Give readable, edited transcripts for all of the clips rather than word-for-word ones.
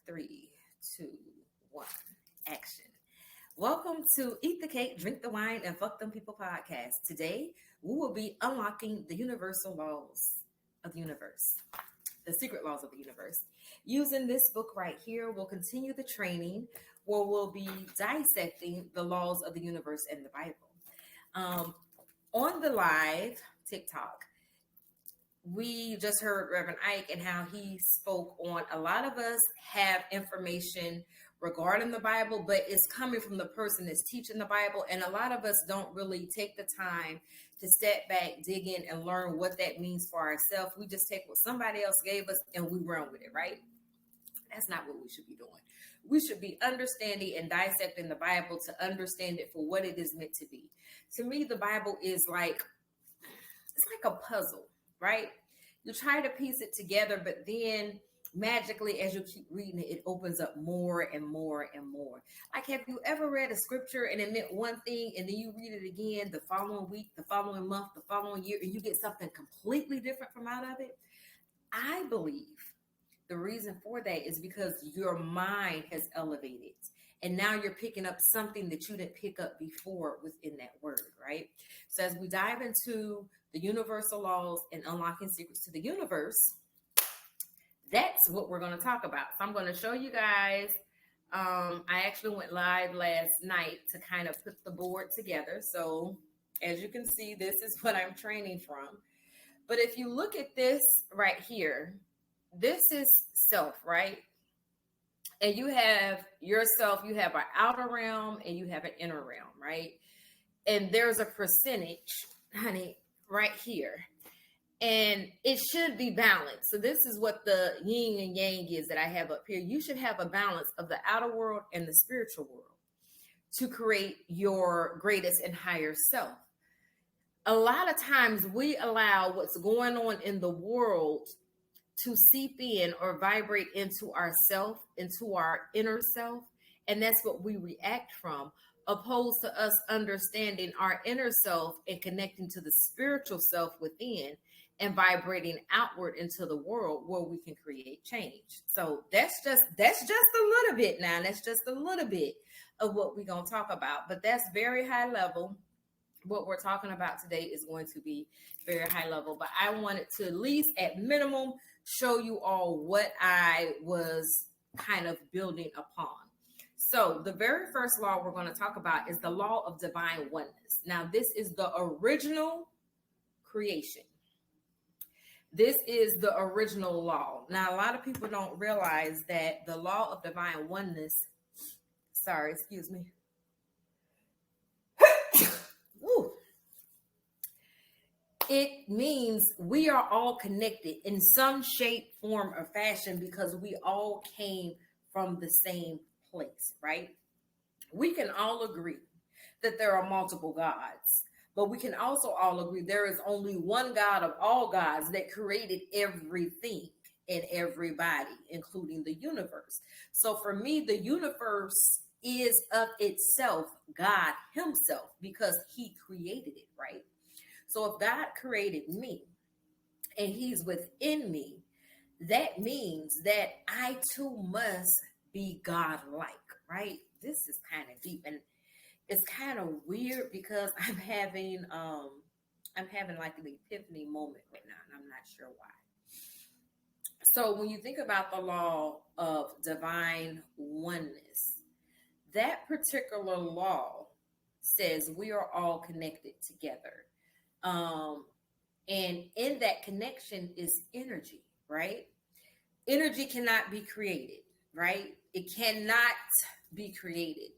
3, 2, 1, action. Welcome to Eat the Cake, Drink the Wine, and Fuck Them People podcast. Today, we will be unlocking the universal laws of the universe, the secret laws of the universe. Using this book right here, we'll continue the training where we'll be dissecting the laws of the universe and the Bible. On the live TikTok, we just heard Reverend Ike and how he spoke on a lot of us have information regarding the Bible, but it's coming from the person that's teaching the Bible. And a lot of us don't really take the time to step back, dig in, and learn what that means for ourselves. We just take what somebody else gave us and we run with it, right? That's not what we should be doing. We should be understanding and dissecting the Bible to understand it for what it is meant to be. To me, the Bible is like a puzzle, right? You try to piece it together, but then magically, as you keep reading it, it opens up more and more and more. Like, have you ever read a scripture and it meant one thing, and then you read it again the following week, the following month, the following year, and you get something completely different from out of it? I believe the reason for that is because your mind has elevated. And now you're picking up something that you didn't pick up before within that word, right? So as we dive into the universal laws and unlocking secrets to the universe, that's what we're going to talk about. So I'm going to show you guys. I actually went live last night to kind of put the board together. So as you can see, this is what I'm training from. But if you look at this right here, this is self, right? And you have yourself, you have an outer realm and you have an inner realm, right? And there's a percentage, honey, right here. And it should be balanced. So this is what the yin and yang is that I have up here. You should have a balance of the outer world and the spiritual world to create your greatest and higher self. A lot of times we allow what's going on in the world to seep in or vibrate into ourself, into our inner self. And that's what we react from, opposed to us understanding our inner self and connecting to the spiritual self within and vibrating outward into the world where we can create change. So that's just a little bit now. That's just a little bit of what we're going to talk about. But that's very high level. What we're talking about today is going to be very high level. But I wanted to at least at minimum show you all what I was kind of building upon. So the very first law we're going to talk about is the law of divine oneness. Now, this is the original creation. This is the original law. Now, a lot of people don't realize that the law of divine oneness, excuse me. It means we are all connected in some shape, form, or fashion because we all came from the same place, right? We can all agree that there are multiple gods, but we can also all agree there is only one God of all gods that created everything and everybody, including the universe. So for me, the universe is of itself God himself because he created it, right? So if God created me and he's within me, that means that I too must be God-like, right? This is kind of deep and it's kind of weird because I'm having like an epiphany moment right now and I'm not sure why. So when you think about the law of divine oneness, that particular law says we are all connected together. And in that connection is energy, right? Energy cannot be created, right? It cannot be created.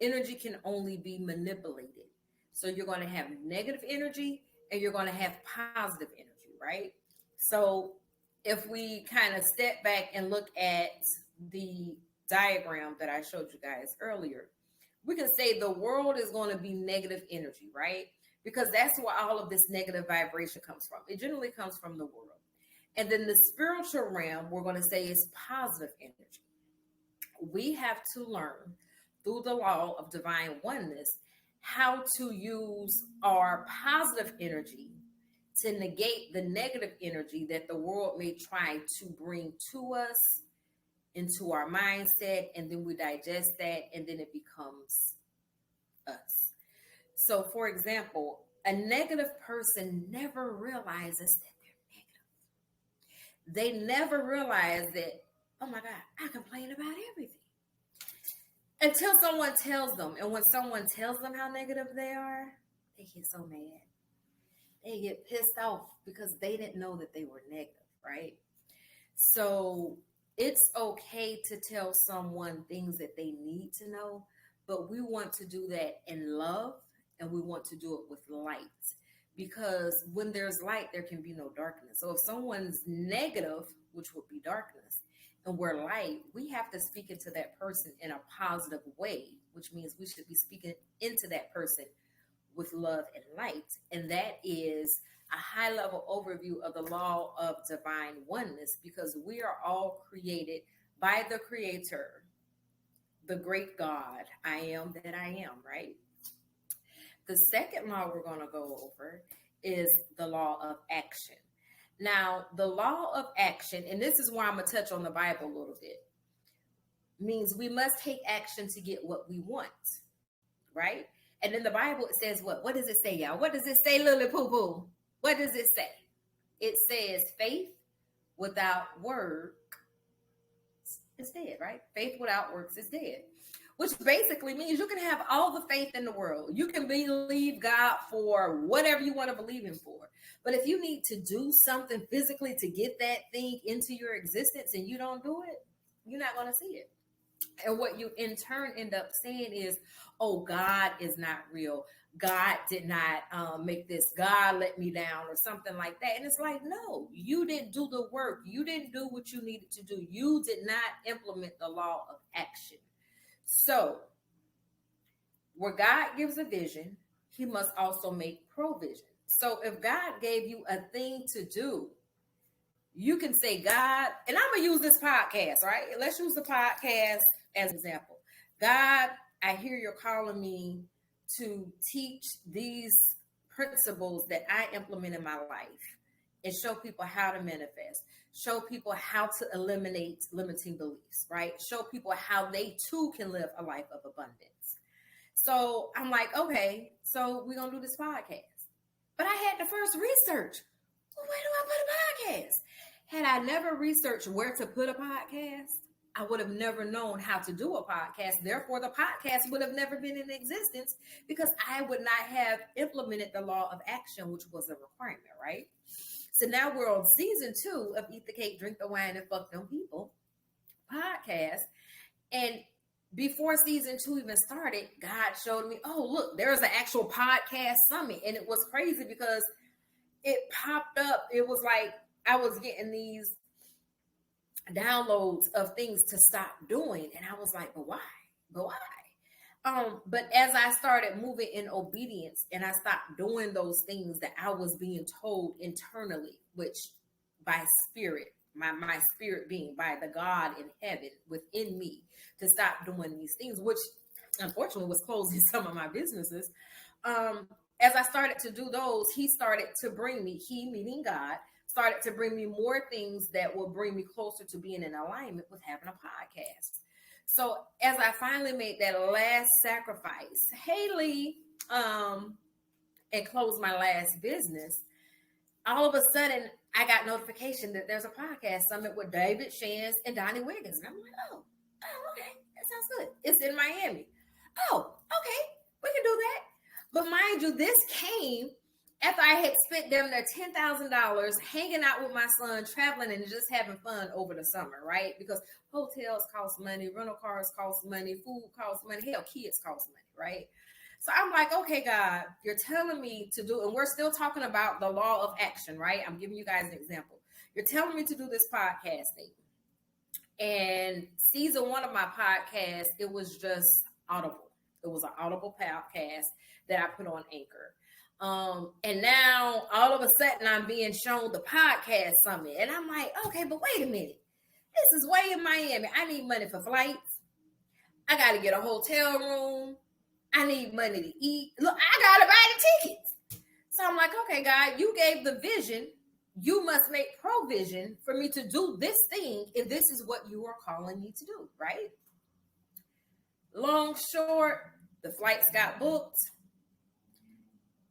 Energy can only be manipulated. So you're going to have negative energy and you're going to have positive energy, right? So if we kind of step back and look at the diagram that I showed you guys earlier, we can say the world is going to be negative energy, right? Because that's where all of this negative vibration comes from. It generally comes from the world. And then the spiritual realm, we're going to say is positive energy. We have to learn through the law of divine oneness how to use our positive energy to negate the negative energy that the world may try to bring to us into our mindset, and then we digest that, and then it becomes us. So, for example, a negative person never realizes that they're negative. They never realize that, oh my God, I complain about everything. Until someone tells them. And when someone tells them how negative they are, they get so mad. They get pissed off because they didn't know that they were negative, right? So it's okay to tell someone things that they need to know, but we want to do that in love, and we want to do it with light. Because when there's light, there can be no darkness. So if someone's negative, which would be darkness, and we're light, we have to speak into that person in a positive way, which means we should be speaking into that person with love and light. And that is a high level overview of the law of divine oneness, because we are all created by the Creator, the great God, I am that I am, right? The second law we're going to go over is the law of action. Now, the law of action, and this is where I'm going to touch on the Bible a little bit, means we must take action to get what we want, right? And in the Bible, it says what? What does it say, y'all? What does it say, Lily Poo Poo? What does it say? It says faith without work is dead, right? Faith without works is dead, which basically means you can have all the faith in the world. You can believe God for whatever you want to believe Him for. But if you need to do something physically to get that thing into your existence and you don't do it, you're not going to see it. And what you in turn end up saying is, oh, God is not real. God did not make this. God let me down, or something like that. And it's like, no, you didn't do the work. You didn't do what you needed to do. You did not implement the law of action. So where God gives a vision, He must also make provision. So if God gave you a thing to do, you can say, God, and I'm going to use this podcast, right? Let's use the podcast as an example. God, I hear you're calling me to teach these principles that I implement in my life and show people how to manifest, show people how to eliminate limiting beliefs, right? Show people how they too can live a life of abundance. So I'm like, okay, so we're going to do this podcast. But I had to first research, well, where do I put a podcast? Had I never researched where to put a podcast, I would have never known how to do a podcast. Therefore, the podcast would have never been in existence, because I would not have implemented the law of action, which was a requirement, right? So now we're on season 2 of Eat the Cake, Drink the Wine, and Fuck Them People podcast. And before season 2 even started, God showed me, oh, look, there's an actual podcast summit. And it was crazy because it popped up. It was like I was getting these downloads of things to stop doing. And I was like, but why? But why? But as I started moving in obedience and I stopped doing those things that I was being told internally, which by spirit, my spirit being by the God in heaven within me, to stop doing these things, which unfortunately was closing some of my businesses. As I started to do those, He started to bring me, He meaning God, started to bring me more things that will bring me closer to being in alignment with having a podcast. So as I finally made that last sacrifice, Haley, and closed my last business, all of a sudden I got notification that there's a podcast summit with David Shands and Donnie Wiggins. And I'm like, oh, okay, that sounds good. It's in Miami. Oh, okay, we can do that. But mind you, this came after I had spent them their $10,000 hanging out with my son, traveling and just having fun over the summer, right? Because hotels cost money, rental cars cost money, food costs money, hell, kids cost money, right? So I'm like, okay, God, you're telling me to do, and we're still talking about the law of action, right? I'm giving you guys an example. You're telling me to do this podcast thing. And season 1 of my podcast, it was just Audible. It was an Audible podcast that I put on Anchor. And now all of a sudden I'm being shown the podcast summit. And I'm like, okay, but wait a minute. This is way in Miami. I need money for flights. I got to get a hotel room. I need money to eat. Look, I got to buy the tickets. So I'm like, okay, God, you gave the vision. you must make provision for me to do this thing if this is what you are calling me to do, right? Long, short, the flights got booked.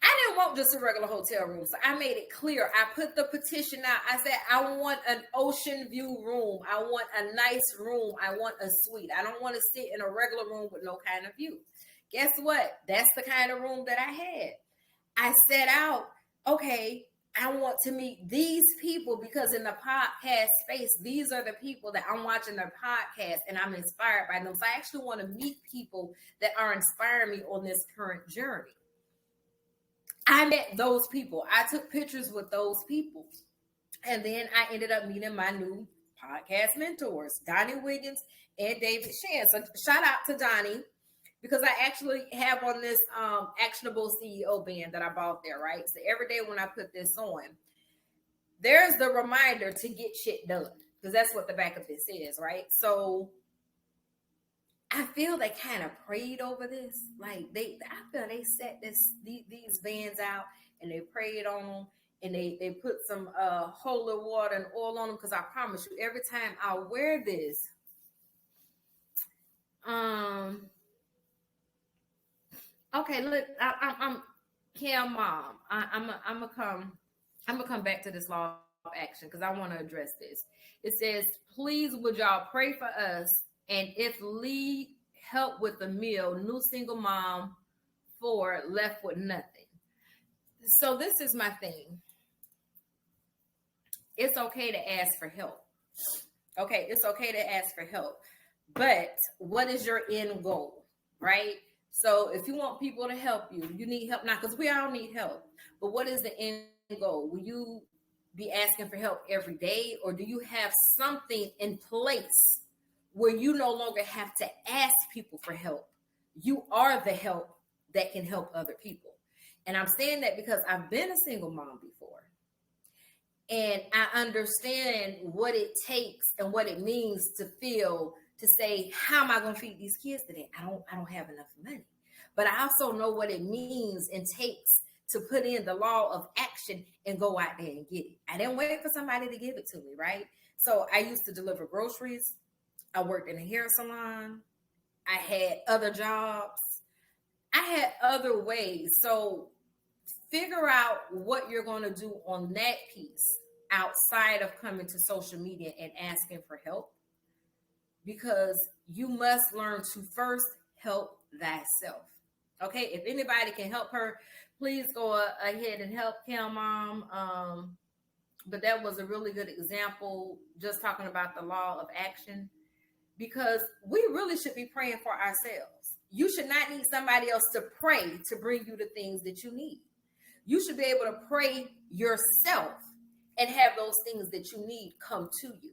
I didn't want just a regular hotel room, so I made it clear. I put the petition out. I said, I want an ocean view room. I want a nice room. I want a suite. I don't want to sit in a regular room with no kind of view. Guess what? That's the kind of room that I had. I set out, okay, I want to meet these people because in the podcast space, these are the people that I'm watching their podcast and I'm inspired by them. So I actually want to meet people that are inspiring me on this current journey. I met those people. I took pictures with those people. And then I ended up meeting my new podcast mentors, Donnie Wiggins and David Shan. So shout out to Donnie, because I actually have on this actionable CEO band that I bought there, right? So every day when I put this on, there's the reminder to get shit done, because that's what the back of this is, right? So I feel they kind of prayed over this. Like I feel they set these bands out and they prayed on them, and they put some holy water and oil on them, because I promise you, every time I wear this, okay, look, I'm Kim Mom. I'm gonna come back to this law of action because I want to address this. It says, please would y'all pray for us, and if lead help with the meal, new single mom 4 left with nothing. So this is my thing. It's okay to ask for help. Okay, it's okay to ask for help. But what is your end goal, right? So if you want people to help you, you need help now, because we all need help. But what is the end goal? Will you be asking for help every day, or do you have something in place where you no longer have to ask people for help? You are the help that can help other people. And I'm saying that because I've been a single mom before. And I understand what it takes and what it means to feel, to say, how am I going to feed these kids today? I don't have enough money. But I also know what it means and takes to put in the law of action and go out there and get it. I didn't wait for somebody to give it to me, right? So I used to deliver groceries. I worked in a hair salon. I had other jobs. I had other ways. So figure out what you're going to do on that piece outside of coming to social media and asking for help, because you must learn to first help thyself. Okay, if anybody can help her, please go ahead and help Kim Mom. But that was a really good example, just talking about the law of action, because we really should be praying for ourselves. You should not need somebody else to pray to bring you the things that you need. You should be able to pray yourself and have those things that you need come to you.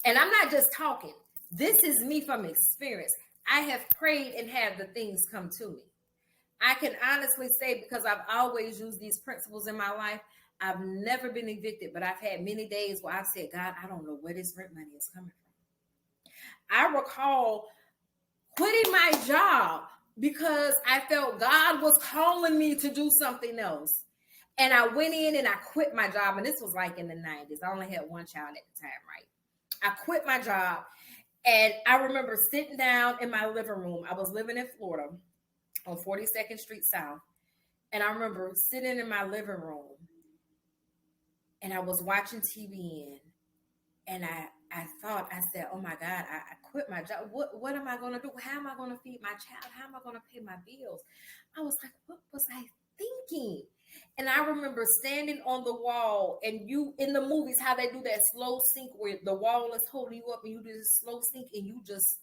And I'm not just talking. This is me from experience. I have prayed and had the things come to me. I can honestly say, because I've always used these principles in my life, I've never been evicted, but I've had many days where I've said, God, I don't know where this rent money is coming from. I recall quitting my job because I felt God was calling me to do something else. And I went in and I quit my job. And this was like in the 90s. I only had one child at the time, right? I quit my job. And I remember sitting down in my living room. I was living in Florida on 42nd Street South. And I remember sitting in my living room and I was watching TVN. And I said, oh my God, I quit my job. What am I going to do? How am I going to feed my child? How am I going to pay my bills? I was like, what was I thinking? And I remember standing on the wall, and you, in the movies, how they do that slow sink where the wall is holding you up and you do this slow sink and you just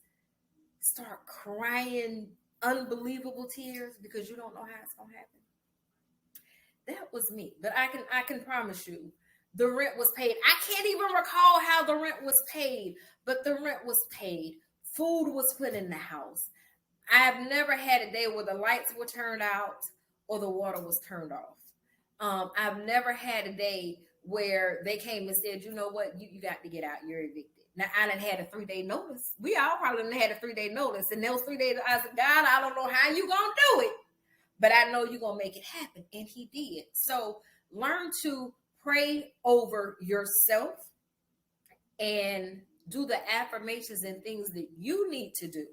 start crying unbelievable tears because you don't know how it's going to happen. That was me. But I can promise you, the rent was paid. I can't even recall how the rent was paid, but the rent was paid. Food was put in the house. I've never had a day where the lights were turned out or the water was turned off. I've never had a day where they came and said, you know what, you got to get out, you're evicted. Now, I done had a 3-day notice. We all probably done had a 3-day notice. And those 3 days, I said, God, I don't know how you going to do it, but I know you're going to make it happen. And he did. So learn to pray over yourself and do the affirmations and things that you need to do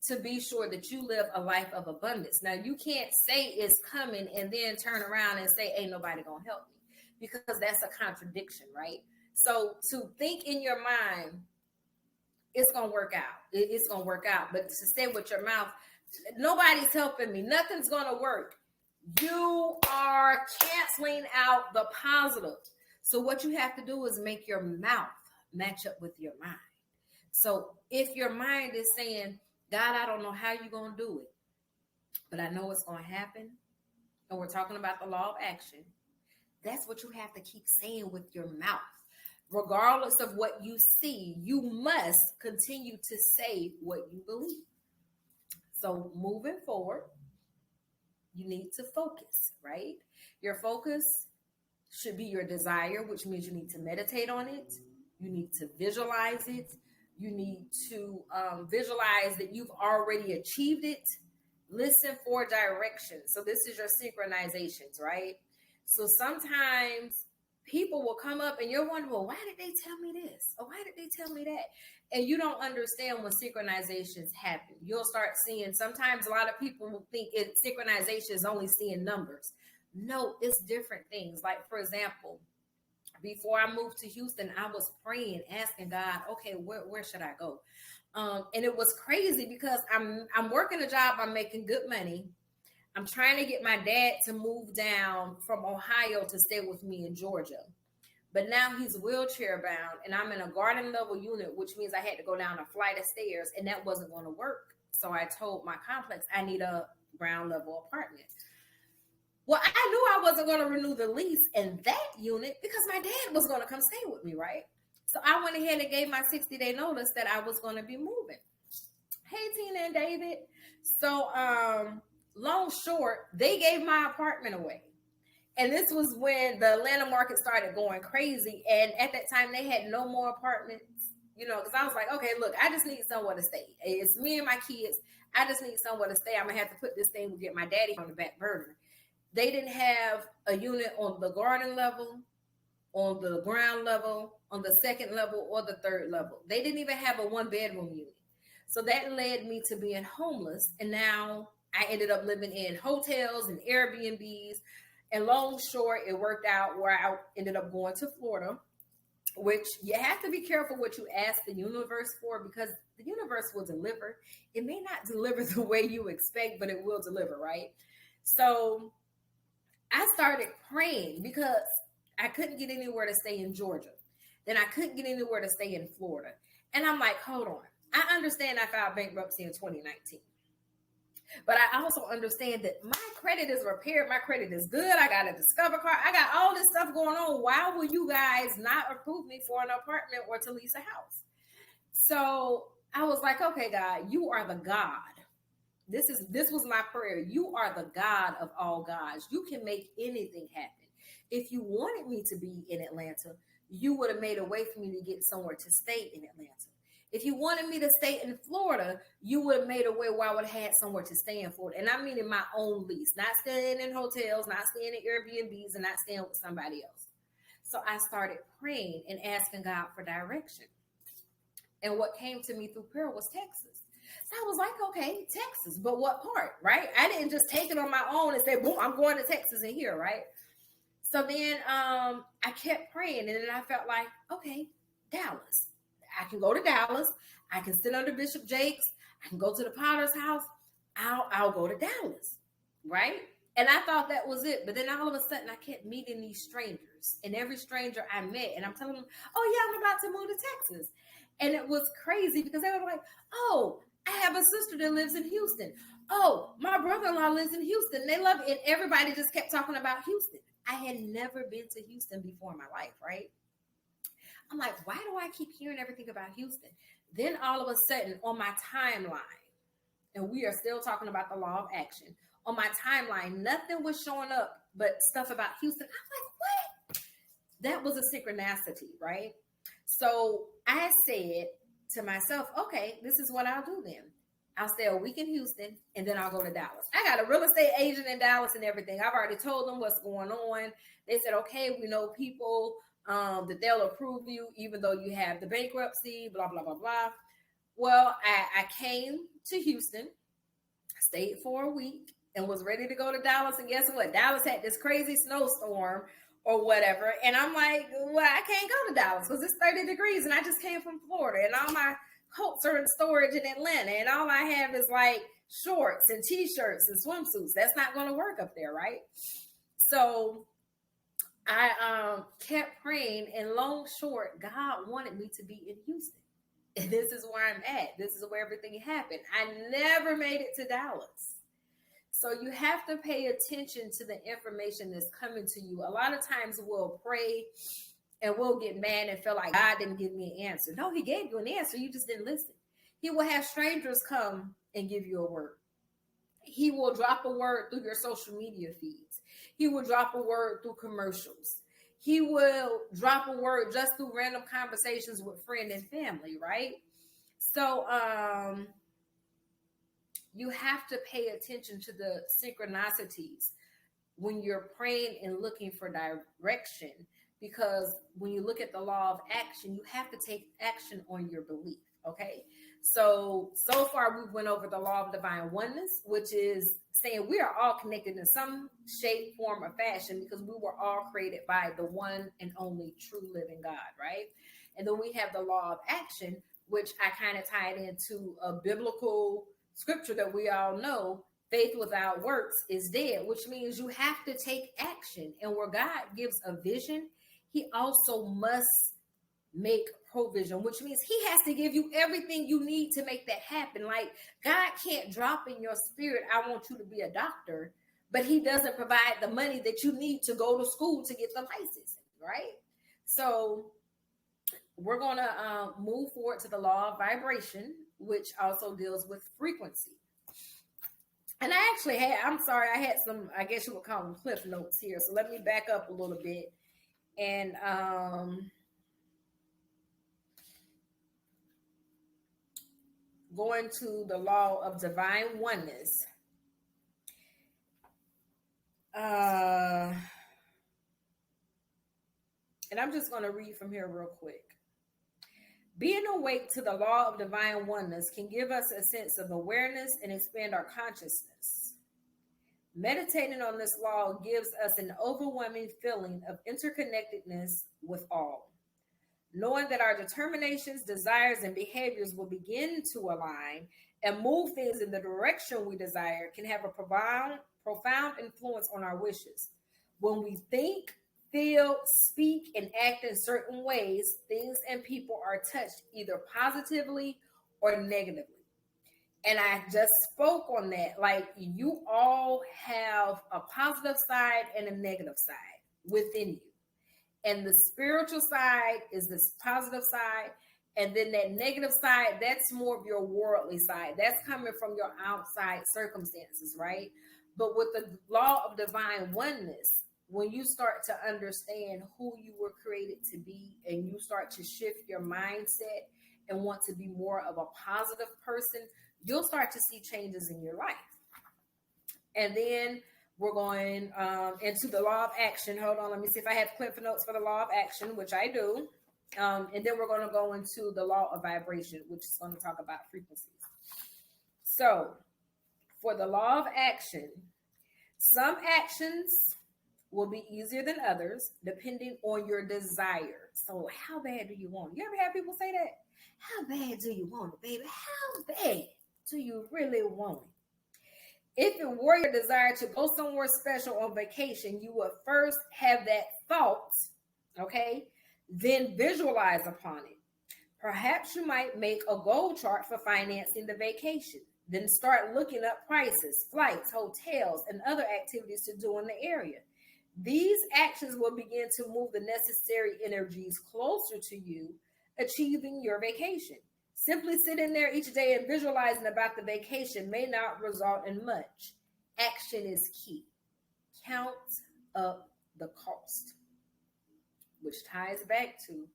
to be sure that you live a life of abundance. Now, you can't say it's coming and then turn around and say, ain't nobody going to help me, because that's a contradiction, right? So to think in your mind, it's going to work out. It's going to work out. But to say with your mouth, nobody's helping me, nothing's going to work, you are canceling out the positive. So what you have to do is make your mouth match up with your mind. So if your mind is saying, God, I don't know how you're going to do it, but I know it's going to happen, and we're talking about the law of action, that's what you have to keep saying with your mouth. Regardless of what you see, you must continue to say what you believe. So moving forward, you need to focus, right? Your focus should be your desire, which means you need to meditate on it. You need to visualize it. You need to visualize that you've already achieved it. Listen for direction. So this is your synchronizations, right? So sometimes people will come up and you're wondering, well, why did they tell me this? Or why did they tell me that? And you don't understand when synchronizations happen. You'll start seeing, sometimes a lot of people think synchronization is only seeing numbers. No, it's different things. Like, for example, before I moved to Houston, I was praying, asking God, okay, where should I go? And it was crazy because I'm working a job, I'm making good money. I'm trying to get my dad to move down from Ohio to stay with me in Georgia. But now he's wheelchair bound and I'm in a garden level unit, which means I had to go down a flight of stairs, and that wasn't going to work. So I told my complex I need a ground level apartment. Well, I knew I wasn't going to renew the lease in that unit because my dad was going to come stay with me, right? So I went ahead and gave my 60-day notice that I was going to be moving. Hey, Tina and David. So, long short, they gave my apartment away. And this was when the Atlanta market started going crazy. And at that time, they had no more apartments, because I was like, okay, look, I just need somewhere to stay. It's me and my kids. I just need somewhere to stay. I'm going to have to put this thing with get my daddy on the back burner. They didn't have a unit on the garden level, on the ground level, on the second level, or the third level. They didn't even have a one-bedroom unit. So that led me to being homeless. And now I ended up living in hotels and Airbnbs. And long short, it worked out where I ended up going to Florida, which you have to be careful what you ask the universe for, because the universe will deliver. It may not deliver the way you expect, but it will deliver, right? So I started praying because I couldn't get anywhere to stay in Georgia. Then I couldn't get anywhere to stay in Florida. And I'm like, hold on. I understand I filed bankruptcy in 2019. But I also understand that my credit is repaired. My credit is good. I got a Discover card. I got all this stuff going on. Why will you guys not approve me for an apartment or to lease a house? So I was like, okay, God, you are the God. This was my prayer. You are the God of all gods. You can make anything happen. If you wanted me to be in Atlanta, you would have made a way for me to get somewhere to stay in Atlanta. If you wanted me to stay in Florida, you would have made a way where I would have had somewhere to stay in Florida. And I mean in my own lease, not staying in hotels, not staying in Airbnbs, and not staying with somebody else. So I started praying and asking God for direction. And what came to me through prayer was Texas. So I was like, okay, Texas, but what part, right? I didn't just take it on my own and say, boom, I'm going to Texas and here, right? So then I kept praying, and then I felt like, okay, Dallas. I can go to Dallas. I can sit under Bishop Jakes. I can go to the Potter's house. I'll go to Dallas, right? And I thought that was it. But then all of a sudden, I kept meeting these strangers. And every stranger I met, and I'm telling them, oh, yeah, I'm about to move to Texas. And it was crazy because they were like, oh, I have a sister that lives in Houston. Oh, my brother-in-law lives in Houston. They love it. And everybody just kept talking about Houston. I had never been to Houston before in my life, right? I'm like, why do I keep hearing everything about Houston? Then all of a sudden on my timeline, and we are still talking about the law of action, on my timeline, nothing was showing up but stuff about Houston. I'm like, what? That was a synchronicity, right? So I said to myself, okay, this is what I'll do then. I'll stay a week in Houston, and then I'll go to Dallas. I got a real estate agent in Dallas and everything. I've already told them what's going on. They said, okay, we know people that they'll approve you, even though you have the bankruptcy, blah, blah, blah, blah. Well, I came to Houston, stayed for a week, and was ready to go to Dallas. And guess what? Dallas had this crazy snowstorm or whatever. And I'm like, well, I can't go to Dallas because it's 30 degrees and I just came from Florida and all my coats are in storage in Atlanta and all I have is like shorts and t-shirts and swimsuits. That's not going to work up there, right? So I kept praying, and long short, God wanted me to be in Houston. And this is where I'm at. This is where everything happened. I never made it to Dallas. So you have to pay attention to the information that's coming to you. A lot of times we'll pray and we'll get mad and feel like God didn't give me an answer. No, he gave you an answer. You just didn't listen. He will have strangers come and give you a word. He will drop a word through your social media feeds. He will drop a word through commercials. He will drop a word just through random conversations with friend and family, right? So, you have to pay attention to the synchronicities when you're praying and looking for direction, because when you look at the law of action, you have to take action on your belief, okay? So far we went over the law of divine oneness, which is saying we are all connected in some shape, form, or fashion because we were all created by the one and only true living God, right? And then we have the law of action, which I kind of tied into a biblical scripture that we all know, faith without works is dead, which means you have to take action. And where God gives a vision, he also must make provision, which means he has to give you everything you need to make that happen. Like, God can't drop in your spirit, I want you to be a doctor, but he doesn't provide the money that you need to go to school to get the license, right? So we're going to move forward to the law of vibration, which also deals with frequency. And I actually I had some, I guess you would call them cliff notes here. So let me back up a little bit and go into the law of divine oneness. And I'm just going to read from here real quick. Being awake to the law of divine oneness can give us a sense of awareness and expand our consciousness. Meditating on this law gives us an overwhelming feeling of interconnectedness with all. Knowing that our determinations, desires, and behaviors will begin to align and move things in the direction we desire can have a profound influence on our wishes. When we think, feel, speak, and act in certain ways, things and people are touched either positively or negatively. And I just spoke on that. Like, you all have a positive side and a negative side within you. And the spiritual side is this positive side. And then that negative side, that's more of your worldly side. That's coming from your outside circumstances, right? But with the law of divine oneness, when you start to understand who you were created to be and you start to shift your mindset and want to be more of a positive person, you'll start to see changes in your life. And then we're going into the law of action. Hold on, let me see if I have clip notes for the law of action, which I do. And then we're going to go into the law of vibration, which is going to talk about frequencies. So for the law of action, some actions will be easier than others depending on your desire. So how bad do you want it? You ever have people say that? How bad do you want it, baby? How bad do you really want it? If it were your desire to go somewhere special on vacation, you would first have that thought, okay? Then visualize upon it. Perhaps you might make a goal chart for financing the vacation. Then start looking up prices, flights, hotels, and other activities to do in the area. These actions will begin to move the necessary energies closer to you, achieving your vacation. Simply sitting there each day and visualizing about the vacation may not result in much. Action is key. Count up the cost, which ties back to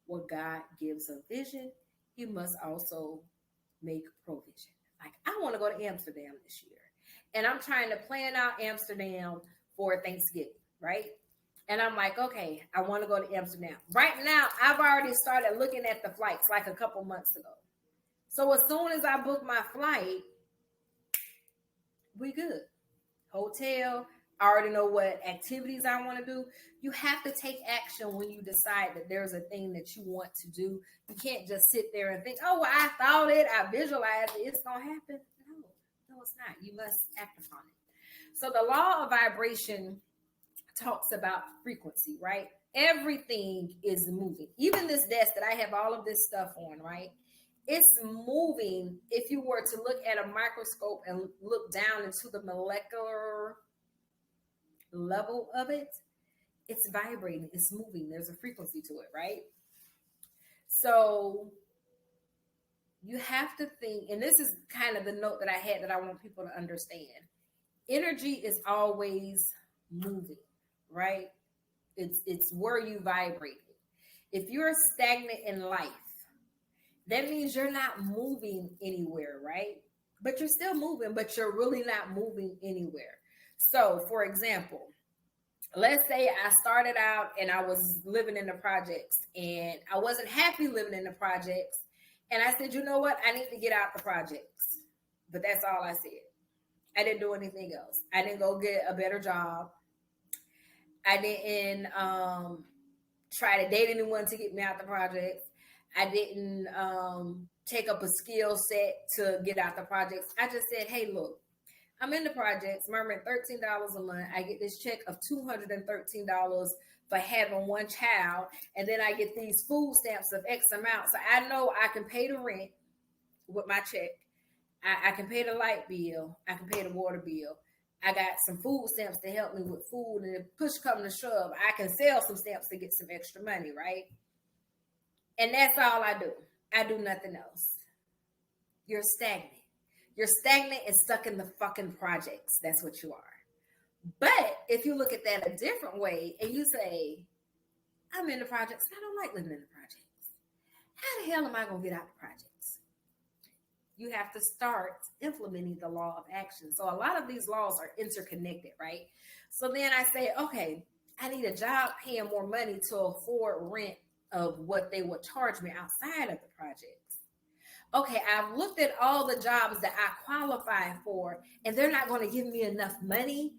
what God gives a vision. He must also make provision. Like, I want to go to Amsterdam this year. And I'm trying to plan out Amsterdam for Thanksgiving, right? And I'm like, okay, I want to go to Amsterdam. Right now, I've already started looking at the flights like a couple months ago. So as soon as I book my flight, we good. Hotel, I already know what activities I want to do. You have to take action when you decide that there's a thing that you want to do. You can't just sit there and think, oh, well, I thought it, I visualized it, it's going to happen. No, it's not. You must act upon it. So the law of vibration talks about frequency, right? Everything is moving. Even this desk that I have all of this stuff on, right? It's moving. If you were to look at a microscope and look down into the molecular level of it, it's vibrating, it's moving. There's a frequency to it, right? So you have to think, and this is kind of the note that I had that I want people to understand. Energy is always moving, right? It's where you vibrate. If you're stagnant in life, that means you're not moving anywhere, right? But you're still moving, but you're really not moving anywhere. So, for example, let's say I started out and I was living in the projects and I wasn't happy living in the projects. And I said, you know what? I need to get out the projects. But that's all I said. I didn't do anything else. I didn't go get a better job. I didn't try to date anyone to get me out the projects. I didn't take up a skill set to get out the projects. I just said, hey, look, I'm in the projects, murmuring $13 a month. I get this check of $213 for having one child. And then I get these food stamps of X amount. So I know I can pay the rent with my check. I can pay the light bill. I can pay the water bill. I got some food stamps to help me with food. And if push come to shove, I can sell some stamps to get some extra money, right? And that's all I do. I do nothing else. You're stagnant. You're stagnant and stuck in the fucking projects. That's what you are. But if you look at that a different way and you say, I'm in the projects and I don't like living in the projects. How the hell am I going to get out the projects? You have to start implementing the law of action. So a lot of these laws are interconnected, right? So then I say, okay, I need a job paying more money to afford rent of what they would charge me outside of the projects. Okay, I've looked at all the jobs that I qualify for, and they're not going to give me enough money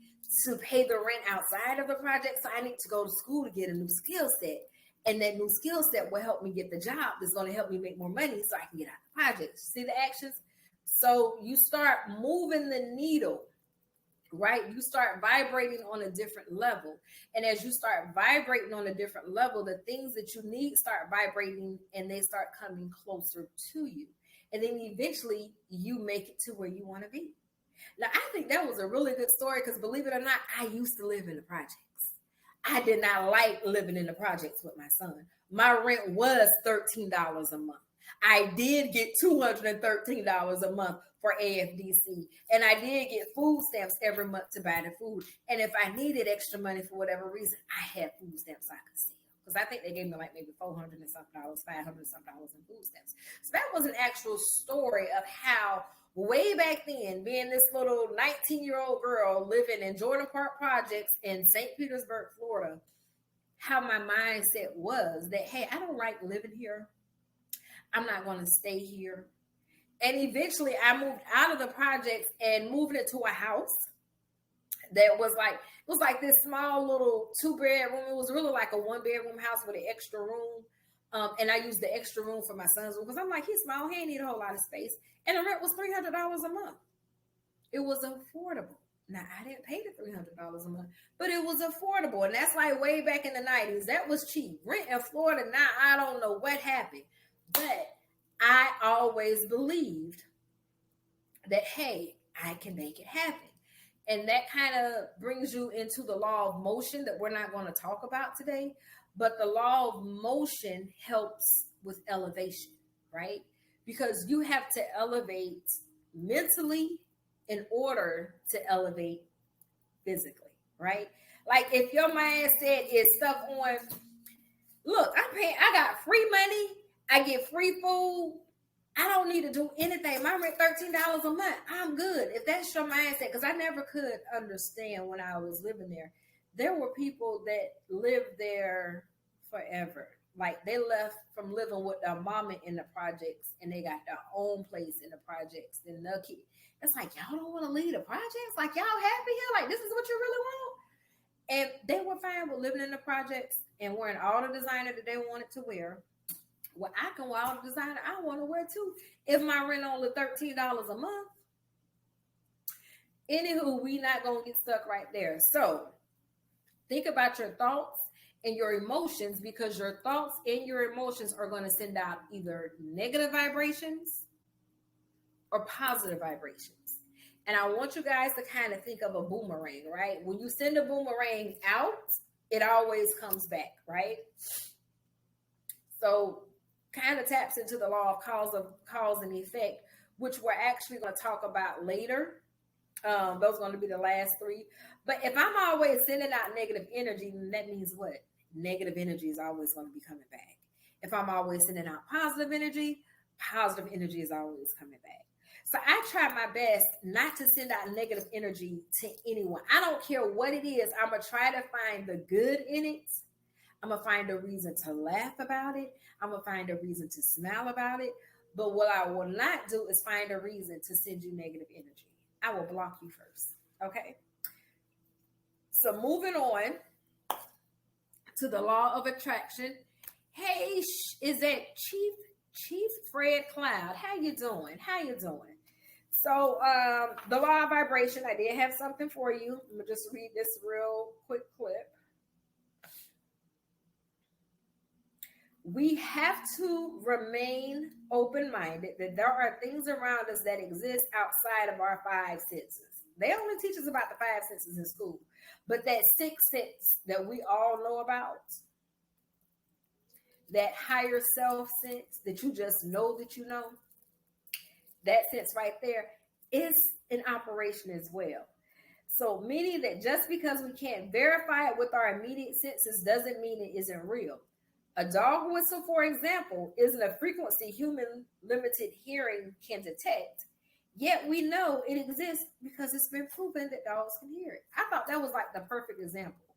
to pay the rent outside of the project. So I need to go to school to get a new skill set. And that new skill set will help me get the job that's going to help me make more money so I can get out the project. See the actions? So you start moving the needle, right? You start vibrating on a different level. And as you start vibrating on a different level, the things that you need start vibrating and they start coming closer to you. And then eventually you make it to where you want to be. Now, I think that was a really good story because believe it or not, I used to live in the projects. I did not like living in the projects with my son. My rent was $13 a month. I did get $213 a month for AFDC. And I did get food stamps every month to buy the food. And if I needed extra money for whatever reason, I had food stamps I could sell. Because I think they gave me like maybe $400 and something, $500 and something in food stamps. So that was an actual story of how way back then, being this little 19-year-old girl living in Jordan Park Projects in St. Petersburg, Florida, how my mindset was that, hey, I don't like living here. I'm not going to stay here. And eventually I moved out of the projects and moved into a house that was like this small little 2-bedroom. It was really like a 1-bedroom house with an extra room. And I used the extra room for my son's room because I'm like, he's small. He ain't need a whole lot of space. And the rent was $300 a month. It was affordable. Now, I didn't pay the $300 a month, but it was affordable. And that's like way back in the 90s. That was cheap. Rent in Florida, now I don't know what happened. But I always believed that, hey, I can make it happen. And that kind of brings you into the law of motion that we're not going to talk about today. But the law of motion helps with elevation, right? Because you have to elevate mentally in order to elevate physically, right? Like if your mindset is stuck on, look, I got free money, I get free food, I don't need to do anything. My rent $13 a month. I'm good. If that's your mindset, because I never could understand when I was living there. There were people that lived there forever. Like they left from living with their mama in the projects and they got their own place in the projects. Then the kid. It's like, y'all don't want to leave the projects? Like y'all happy here? Like this is what you really want? And they were fine with living in the projects and wearing all the designer that they wanted to wear. Well, I can wear all the designer I want to wear too. If my rent only $13 a month. Anywho, we not going to get stuck right there. So think about your thoughts and your emotions, because your thoughts and your emotions are going to send out either negative vibrations or positive vibrations. And I want you guys to kind of think of a boomerang, right? When you send a boomerang out, it always comes back, right? So kind of taps into the law of cause and effect, which we're actually going to talk about later. Those are going to be the last three. But if I'm always sending out negative energy, then that means what? Negative energy is always going to be coming back. If I'm always sending out positive energy is always coming back. So I try my best not to send out negative energy to anyone. I don't care what it is. I'm going to try to find the good in it. I'm going to find a reason to laugh about it. I'm going to find a reason to smile about it. But what I will not do is find a reason to send you negative energy. I will block you first. Okay? So moving on to the law of attraction. Hey, is that Chief Fred Cloud? How you doing? So the law of vibration, I did have something for you. I'm going to just read this real quick clip. We have to remain open-minded that there are things around us that exist outside of our five senses. They only teach us about the five senses in school. But that sixth sense that we all know about, that higher self sense that you just know that you know, that sense right there is in operation as well. So meaning that just because we can't verify it with our immediate senses doesn't mean it isn't real. A dog whistle, for example, isn't a frequency human limited hearing can detect. Yet we know it exists because it's been proven that dogs can hear it. I thought that was like the perfect example.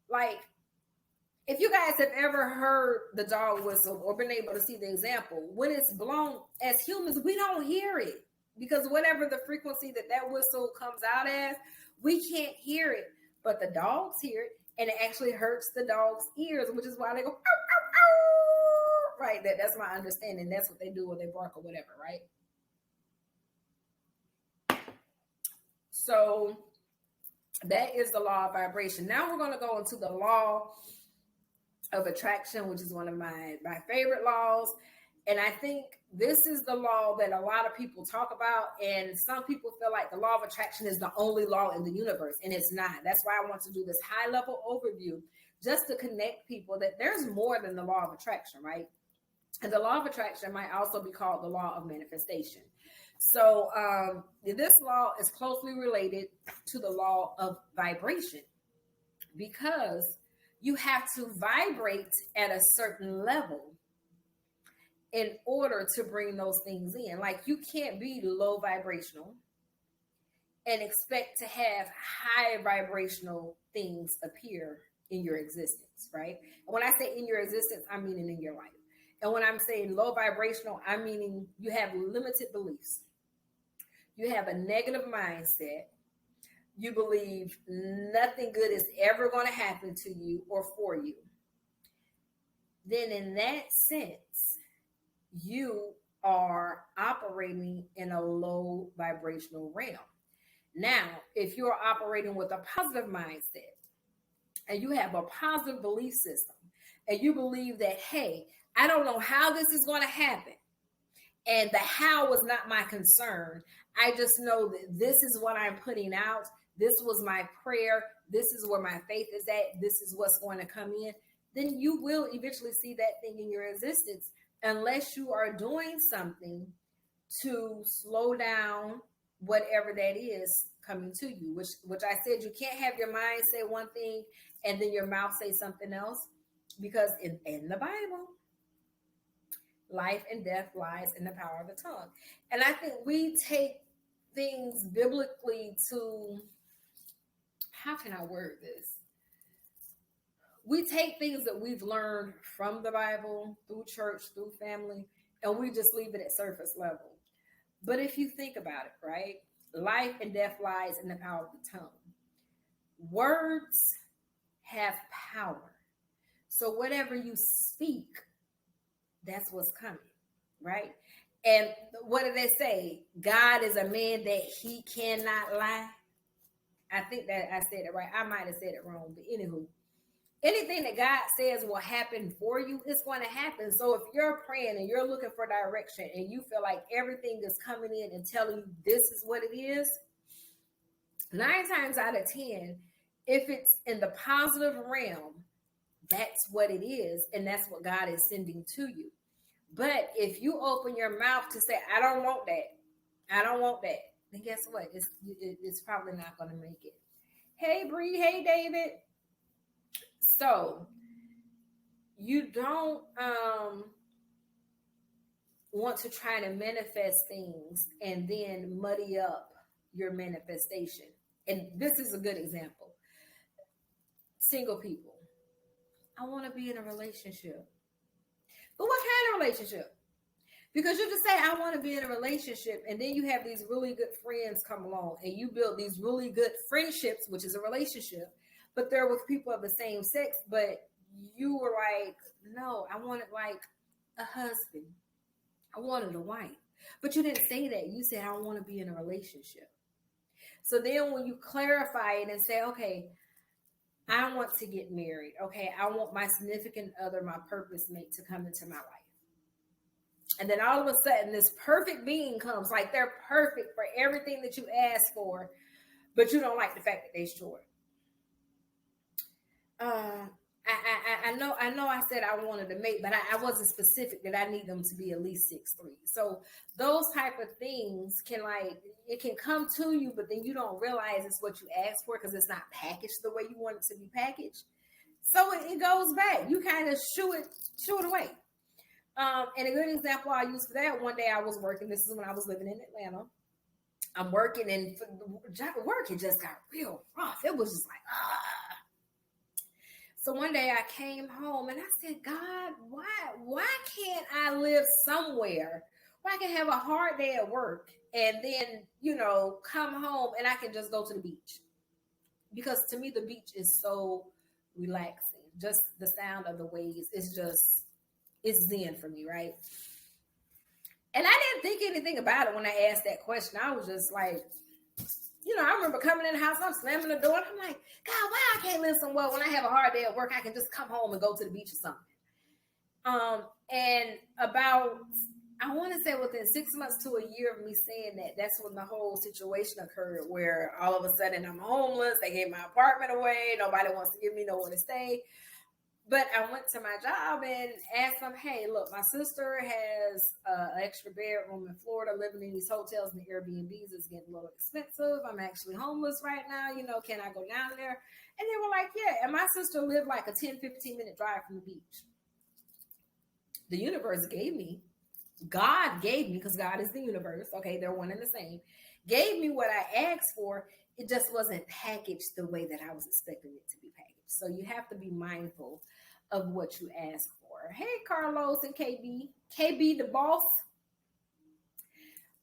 Like, if you guys have ever heard the dog whistle or been able to see the example, when it's blown, as humans, we don't hear it. Because whatever the frequency that whistle comes out as, we can't hear it. But the dogs hear it, and it actually hurts the dog's ears, which is why they go, ow, ow, ow. Right? That's my understanding. That's what they do when they bark or whatever, right? So that is the law of vibration. Now we're going to go into the law of attraction, which is one of my favorite laws. And I think this is the law that a lot of people talk about. And some people feel like the law of attraction is the only law in the universe. And it's not. That's why I want to do this high level overview, just to connect people that there's more than the law of attraction, right? And the law of attraction might also be called the law of manifestation. So this law is closely related to the law of vibration, because you have to vibrate at a certain level in order to bring those things in. Like, you can't be low vibrational and expect to have high vibrational things appear in your existence, right? And when I say in your existence, I'm meaning in your life. And when I'm saying low vibrational, I'm meaning you have limited beliefs. You have a negative mindset. You believe nothing good is ever going to happen to you or for you. Then in that sense, you are operating in a low vibrational realm. Now, if you're operating with a positive mindset and you have a positive belief system and you believe that, hey, I don't know how this is going to happen, and the how was not my concern. I just know that this is what I'm putting out. This was my prayer. This is where my faith is at. This is what's going to come in. Then you will eventually see that thing in your existence, unless you are doing something to slow down whatever that is coming to you, which I said, you can't have your mind say one thing and then your mouth say something else, because in the Bible, Life and death lies in the power of the tongue. And I think we take things biblically to, how can I word this? We take things that we've learned from the Bible, through church, through family, and we just leave it at surface level. But if you think about it, right? Life and death lies in the power of the tongue. Words have power. So whatever you speak, that's what's coming, right? And what do they say? God is a man that he cannot lie. I think that I said it right. I might have said it wrong, but anywho, anything that God says will happen for you, it's going to happen. So if you're praying and you're looking for direction and you feel like everything is coming in and telling you this is what it is, 9 times out of 10, if it's in the positive realm, that's what it is, and that's what God is sending to you. But if you open your mouth to say, I don't want that, then guess what? It's probably not going to make it. Hey, Bree. Hey, David. So you don't want to try to manifest things and then muddy up your manifestation. And this is a good example. Single people. I want to be in a relationship. But what kind of relationship? Because you just say, I want to be in a relationship, and then you have these really good friends come along, and you build these really good friendships, which is a relationship, but they're with people of the same sex, but you were like, no, I wanted like a husband. I wanted a wife. But you didn't say that. You said, I want to be in a relationship. So then when you clarify it and say, okay, I want to get married. Okay, I want my significant other, my purpose mate, to come into my life. And then all of a sudden, this perfect being comes, like they're perfect for everything that you ask for, but you don't like the fact that they're short. I know I said I wanted a mate, but I wasn't specific that I need them to be at least 6'3". So those type of things can, like, it can come to you, but then you don't realize it's what you asked for because it's not packaged the way you want it to be packaged. So it goes back. You kind of shoo it away. And a good example I use for that, one day I was working. This is when I was living in Atlanta. I'm working, and work, it just got real rough. It was just like, So one day I came home and I said, God, why can't I live somewhere where I can have a hard day at work and then, come home and I can just go to the beach? Because to me, the beach is so relaxing. Just the sound of the waves, it's zen for me, right? And I didn't think anything about it when I asked that question. I was just like, I remember coming in the house, I'm slamming the door, and I'm like, God, why I can't live somewhere when I have a hard day at work, I can just come home and go to the beach or something. And about, I want to say within 6 months to a year of me saying that, that's when the whole situation occurred where all of a sudden I'm homeless. They gave my apartment away. Nobody wants to give me nowhere to stay. But I went to my job and asked them, hey, look, my sister has an extra bedroom in Florida, living in these hotels and the Airbnbs is getting a little expensive. I'm actually homeless right now. Can I go down there? And they were like, yeah. And my sister lived like a 10, 15-minute drive from the beach. The universe gave me, God gave me, because God is the universe. Okay, they're one and the same. Gave me what I asked for. It just wasn't packaged the way that I was expecting it to be packaged. So you have to be mindful of what you ask for. Hey, Carlos and KB. KB, the boss.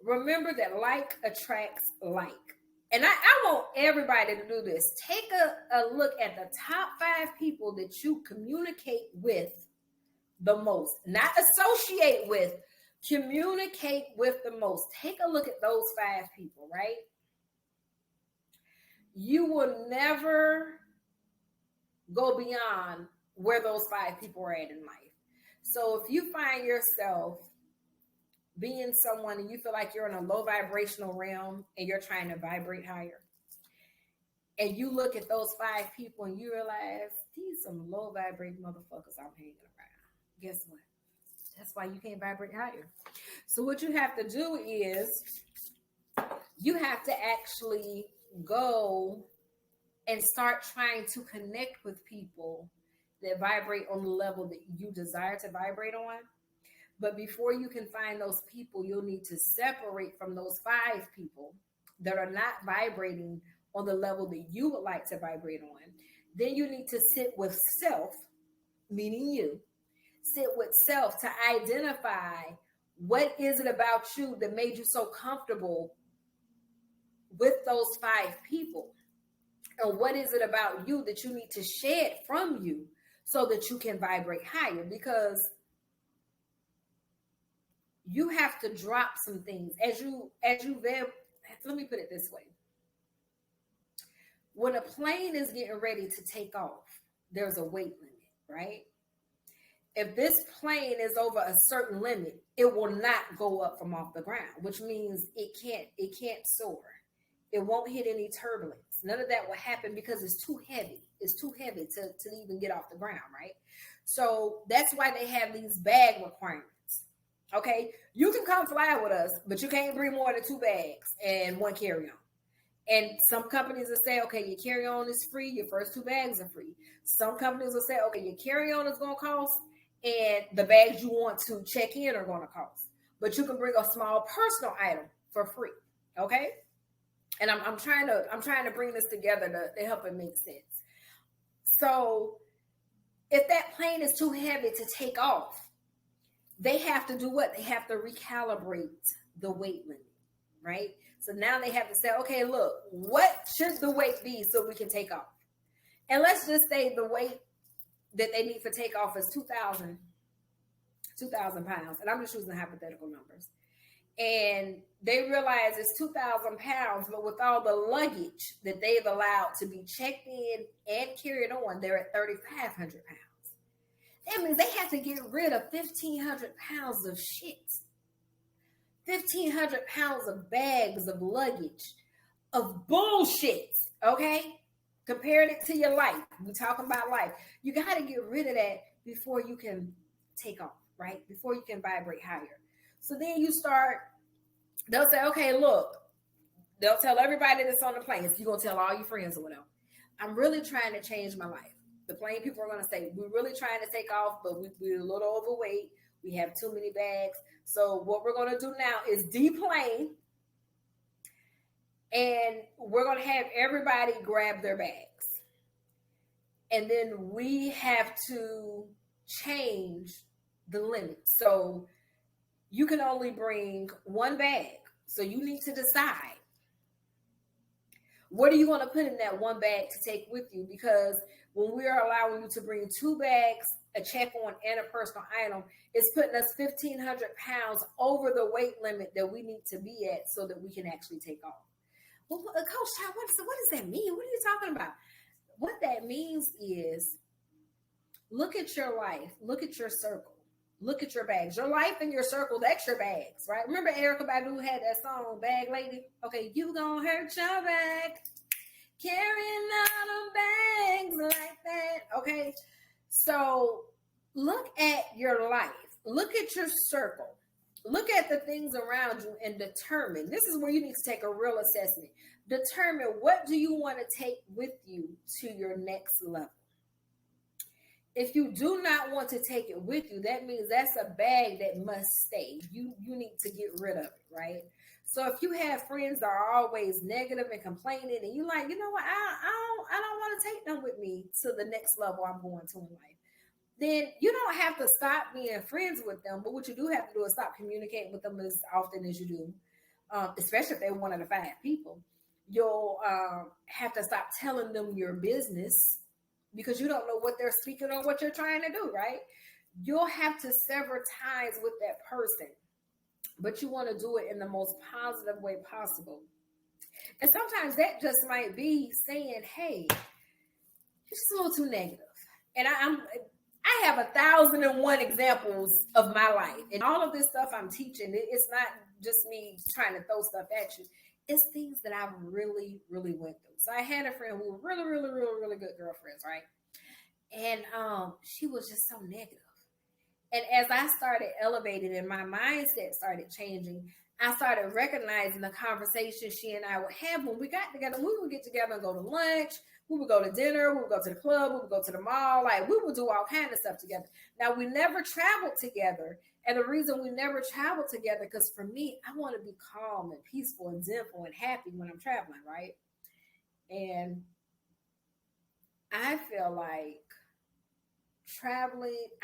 Remember that like attracts like. And I want everybody to do this. Take a look at the top 5 people that you communicate with the most. Not associate with. Communicate with the most. Take a look at those 5 people, right? You will never go beyond where those 5 people are at in life. So if you find yourself being someone and you feel like you're in a low vibrational realm and you're trying to vibrate higher, and you look at those 5 people and you realize these some low vibrating motherfuckers I'm hanging around, guess what? That's why you can't vibrate higher. So what you have to do is you have to actually go and start trying to connect with people that vibrate on the level that you desire to vibrate on. But before you can find those people, you'll need to separate from those 5 people that are not vibrating on the level that you would like to vibrate on. Then you need to sit with self, meaning you. Sit with self to identify what is it about you that made you so comfortable with those 5 people. And what is it about you that you need to shed from you so that you can vibrate higher? Because you have to drop some things let me put it this way. When a plane is getting ready to take off, there's a weight limit, right? If this plane is over a certain limit, it will not go up from off the ground, which means it can't soar. It won't hit any turbulence. None of that will happen because it's too heavy. It's too heavy to even get off the ground, right? So that's why they have these bag requirements. Okay, you can come fly with us, but you can't bring more than 2 bags and 1 carry-on. And some companies will say, okay, your carry-on is free, your first 2 bags are free. Some companies will say, okay, your carry-on is going to cost, and the bags you want to check in are going to cost. But you can bring a small personal item for free. Okay? And I'm trying to bring this together to help it make sense. So if that plane is too heavy to take off, they have to do what? They have to recalibrate the weight limit, right? So now they have to say, okay, look, what should the weight be so we can take off? And let's just say the weight that they need for takeoff is 2,000 pounds. And I'm just using hypothetical numbers. And they realize it's 2,000 pounds, but with all the luggage that they've allowed to be checked in and carried on, they're at 3,500 pounds. That means they have to get rid of 1,500 pounds of shit. 1,500 pounds of bags of luggage, of bullshit, okay? Compared it to your life. We're talking about life. You got to get rid of that before you can take off, right? Before you can vibrate higher. So then they'll say, okay, look, they'll tell everybody that's on the plane. If you're going to tell all your friends or whatever, I'm really trying to change my life. The plane people are going to say, we're really trying to take off, but we're a little overweight. We have too many bags. So what we're going to do now is deplane. And we're going to have everybody grab their bags. And then we have to change the limit. So you can only bring 1 bag. So you need to decide, what are you going to put in that 1 bag to take with you? Because when we are allowing you to bring 2 bags, a check-on, and a personal item, it's putting us 1,500 pounds over the weight limit that we need to be at so that we can actually take off. Well, Coach Todd, what does that mean? What are you talking about? What that means is, look at your life. Look at your circle. Look at your bags. Your life and your circle, that's your bags, right? Remember Erykah Badu had that song, Bag Lady? Okay, you gonna hurt your bag. Carrying out of bags like that. Okay, so look at your life. Look at your circle. Look at the things around you and determine. This is where you need to take a real assessment. Determine, what do you want to take with you to your next level? If you do not want to take it with you, that means that's a bag that must stay. You need to get rid of it, right? So if you have friends that are always negative and complaining, and you like, you know what, I don't want to take them with me to the next level I'm going to in life, then you don't have to stop being friends with them. But what you do have to do is stop communicating with them as often as you do, especially if they're one of the 5 people. You'll have to stop telling them your business because you don't know what they're speaking or what you're trying to do, right? You'll have to sever ties with that person. But you want to do it in the most positive way possible. And sometimes that just might be saying, hey, you're just a little too negative. And I have 1,001 examples of my life. And all of this stuff I'm teaching, it's not just me trying to throw stuff at you. It's things that I've really, really went through. So I had a friend who was really, really good girlfriends, right? And she was just so negative. And as I started elevating and my mindset started changing, I started recognizing the conversation she and I would have when we got together. We would get together and go to lunch. We would go to dinner. We would go to the club. We would go to the mall. Like, we would do all kinds of stuff together. Now, we never traveled together. And the reason we never traveled together, because for me, I want to be calm and peaceful and zenful and happy when I'm traveling, right? And I feel like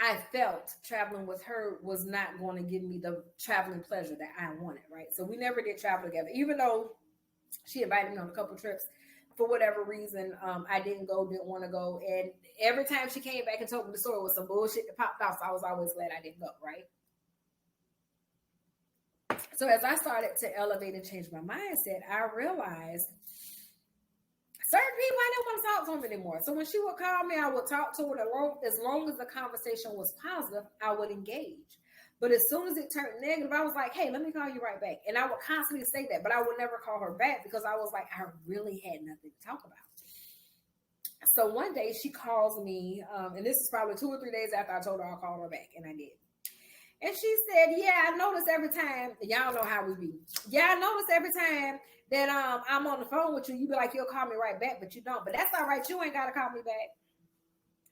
I felt traveling with her was not going to give me the traveling pleasure that I wanted, right? So we never did travel together, even though she invited me on a couple trips. For whatever reason, I didn't want to go. And every time she came back and told me the story was some bullshit that popped off, so I was always glad I didn't go, right? So as I started to elevate and change my mindset, I realized certain people, I didn't want to talk to them anymore. So when she would call me, I would talk to her. As long as the conversation was positive, I would engage. But as soon as it turned negative, I was like, hey, let me call you right back. And I would constantly say that, but I would never call her back because I was like, I really had nothing to talk about. So one day she calls me, and this is probably 2 or 3 days after I told her I'll call her back, and I did. And she said, yeah, I notice every time, y'all know how we be. Yeah, I notice every time that I'm on the phone with you, you be like, you'll call me right back, but you don't. But that's all right. You ain't got to call me back.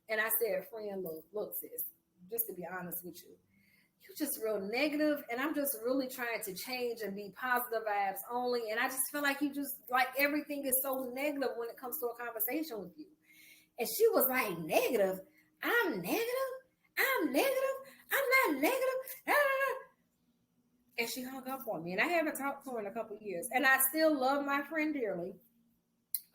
And I said, friend, look, sis, just to be honest with you, you're just real negative, and I'm just really trying to change and be positive vibes only. And I just feel like you just, like, everything is so negative when it comes to a conversation with you. And she was like, negative? I'm negative? I'm negative? I'm not negative? And she hung up on me. And I haven't talked to her in a couple of years. And I still love my friend dearly.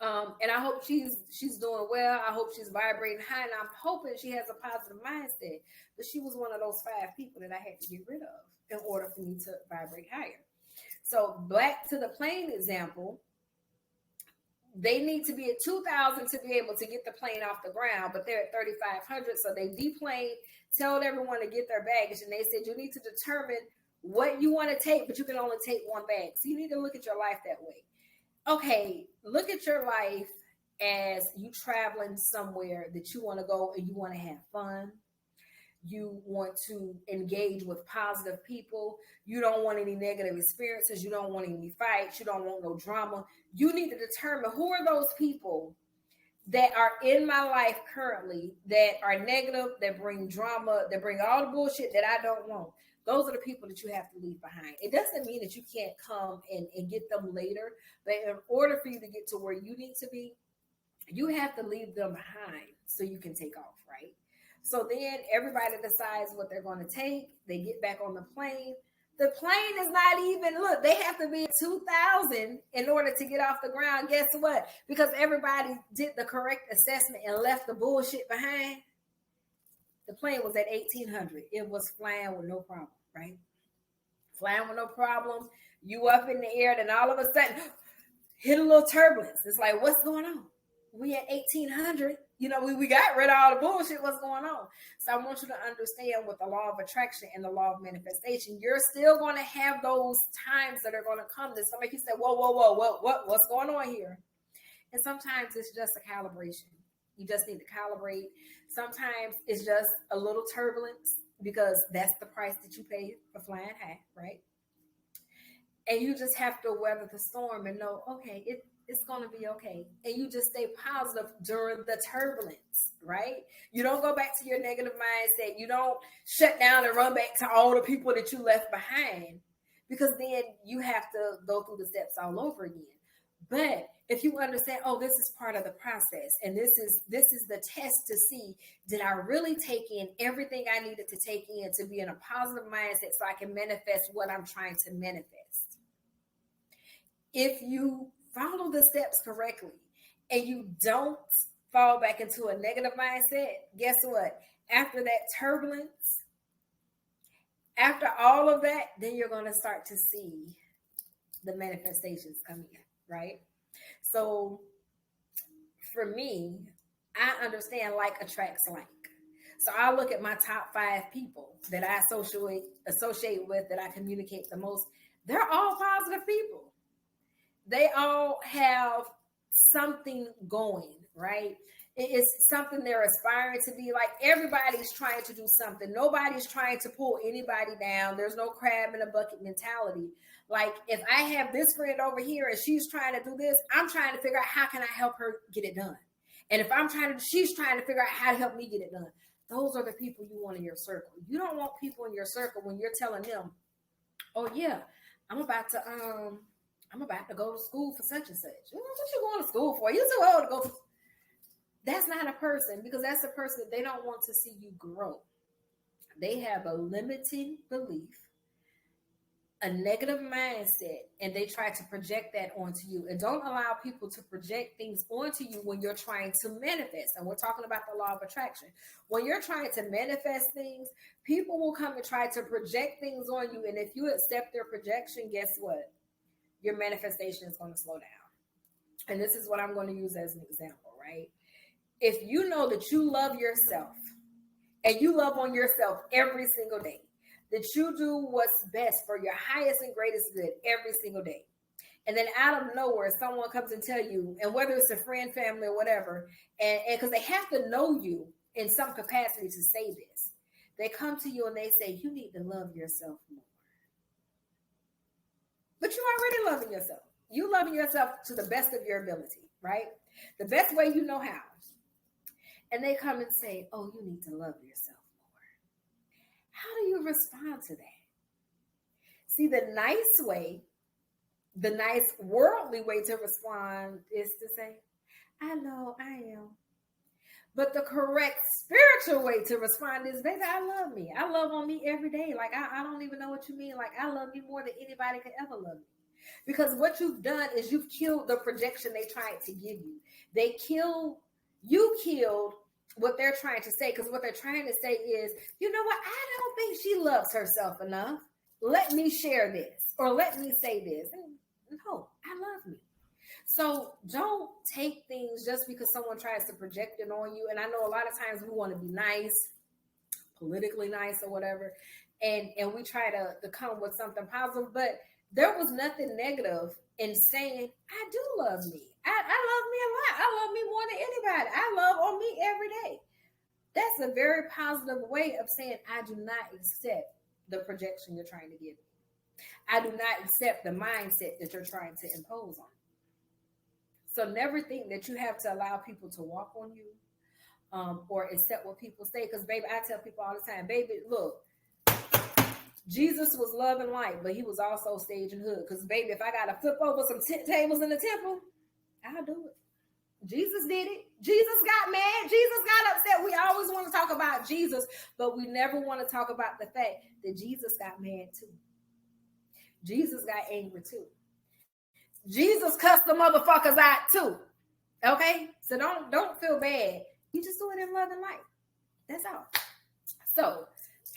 And I hope she's doing well. I hope she's vibrating high. And I'm hoping she has a positive mindset. But she was one of those 5 people that I had to get rid of in order for me to vibrate higher. So back to the plane example. They need to be at 2,000 to be able to get the plane off the ground, but they're at 3,500. So they deplaned, told everyone to get their baggage, and they said you need to determine what you want to take, but you can only take one bag. So you need to look at your life that way. Okay, look at your life as you traveling somewhere that you want to go and you want to have fun. You want to engage with positive people. You don't want any negative experiences. You don't want any fights. You don't want no drama. You need to determine who are those people that are in my life currently that are negative, that bring drama, that bring all the bullshit that I don't want. Those are the people that you have to leave behind. It doesn't mean that you can't come and get them later, but in order for you to get to where you need to be, you have to leave them behind so you can take off, right? So then everybody decides what they're going to take. They get back on the plane. The plane is not even, look, they have to be at 2,000 in order to get off the ground. Guess what? Because everybody did the correct assessment and left the bullshit behind. The plane was at 1,800. It was flying with no problem, right? Flying with no problem. You up in the air, then all of a sudden, hit a little turbulence. It's like, what's going on? We at 1,800. You know, we got rid of all the bullshit. What's going on? So I want you to understand with the law of attraction and the law of manifestation, you're still going to have those times that are going to come that somebody can say, what's going on here? And sometimes it's just a calibration. You just need to calibrate. Sometimes it's just a little turbulence because that's the price that you pay for flying high, right? And you just have to weather the storm and know, okay, it's going to be okay. And you just stay positive during the turbulence, right? You don't go back to your negative mindset. You don't shut down and run back to all the people that you left behind, because then you have to go through the steps all over again. But if you understand, oh, this is part of the process, and this is the test to see, did I really take in everything I needed to take in to be in a positive mindset so I can manifest what I'm trying to manifest? If you follow the steps correctly and you don't fall back into a negative mindset, guess what? After that turbulence, after all of that, then you're going to start to see the manifestations come in, right? So for me, I understand like attracts like. So I look at my top 5 people that I associate with, that I communicate the most. They're all positive people. They all have something going, right? It's something they're aspiring to be. Like, everybody's trying to do something. Nobody's trying to pull anybody down. There's no crab in a bucket mentality. Like, if I have this friend over here and she's trying to do this, I'm trying to figure out how can I help her get it done. And if she's trying to figure out how to help me get it done. Those are the people you want in your circle. You don't want people in your circle when you're telling them, oh yeah, I'm about to go to school for such and such. What you going to school for? You're too old to go. That's not a person, because that's a person they don't want to see you grow. They have a limiting belief, a negative mindset, and they try to project that onto you. And don't allow people to project things onto you when you're trying to manifest. And we're talking about the law of attraction. When you're trying to manifest things, people will come and try to project things on you. And if you accept their projection, guess what? Your manifestation is going to slow down. And this is what I'm going to use as an example, right? If you know that you love yourself and you love on yourself every single day, that you do what's best for your highest and greatest good every single day, and then out of nowhere, someone comes and tell you, and whether it's a friend, family, or whatever, and because they have to know you in some capacity to say this, they come to you and they say, you need to love yourself more. But you're already loving yourself. You loving yourself to the best of your ability, right? The best way you know how. And they come and say, oh, you need to love yourself more. How do you respond to that? See, the nice way, the nice worldly way to respond is to say, I know I am. But the correct spiritual way to respond is, baby, I love me. I love on me every day. Like, I don't even know what you mean. Like, I love me more than anybody could ever love me. Because what you've done is you've killed the projection they tried to give you. You killed what they're trying to say, because what they're trying to say is, you know what? I don't think she loves herself enough. Let me share this, or let me say this. No, I love me. So don't take things just because someone tries to project it on you. And I know a lot of times we want to be nice, politically nice or whatever, and we try to come with something positive, but there was nothing negative in saying, I do love me. I love me a lot. I love me more than anybody. I love on me every day. That's a very positive way of saying, I do not accept the projection you're trying to give me. I do not accept the mindset that you're trying to impose on me. So never think that you have to allow people to walk on you or accept what people say. Because, baby, I tell people all the time, baby, look, Jesus was love and light, but he was also stage and hood. Because, baby, if I got to flip over some tables in the temple, I'll do it. Jesus did it. Jesus got mad. Jesus got upset. We always want to talk about Jesus, but we never want to talk about the fact that Jesus got mad too. Jesus got angry too. Jesus cussed the motherfuckers out too. Okay? So don't feel bad. You just do it in love and light. That's all. So,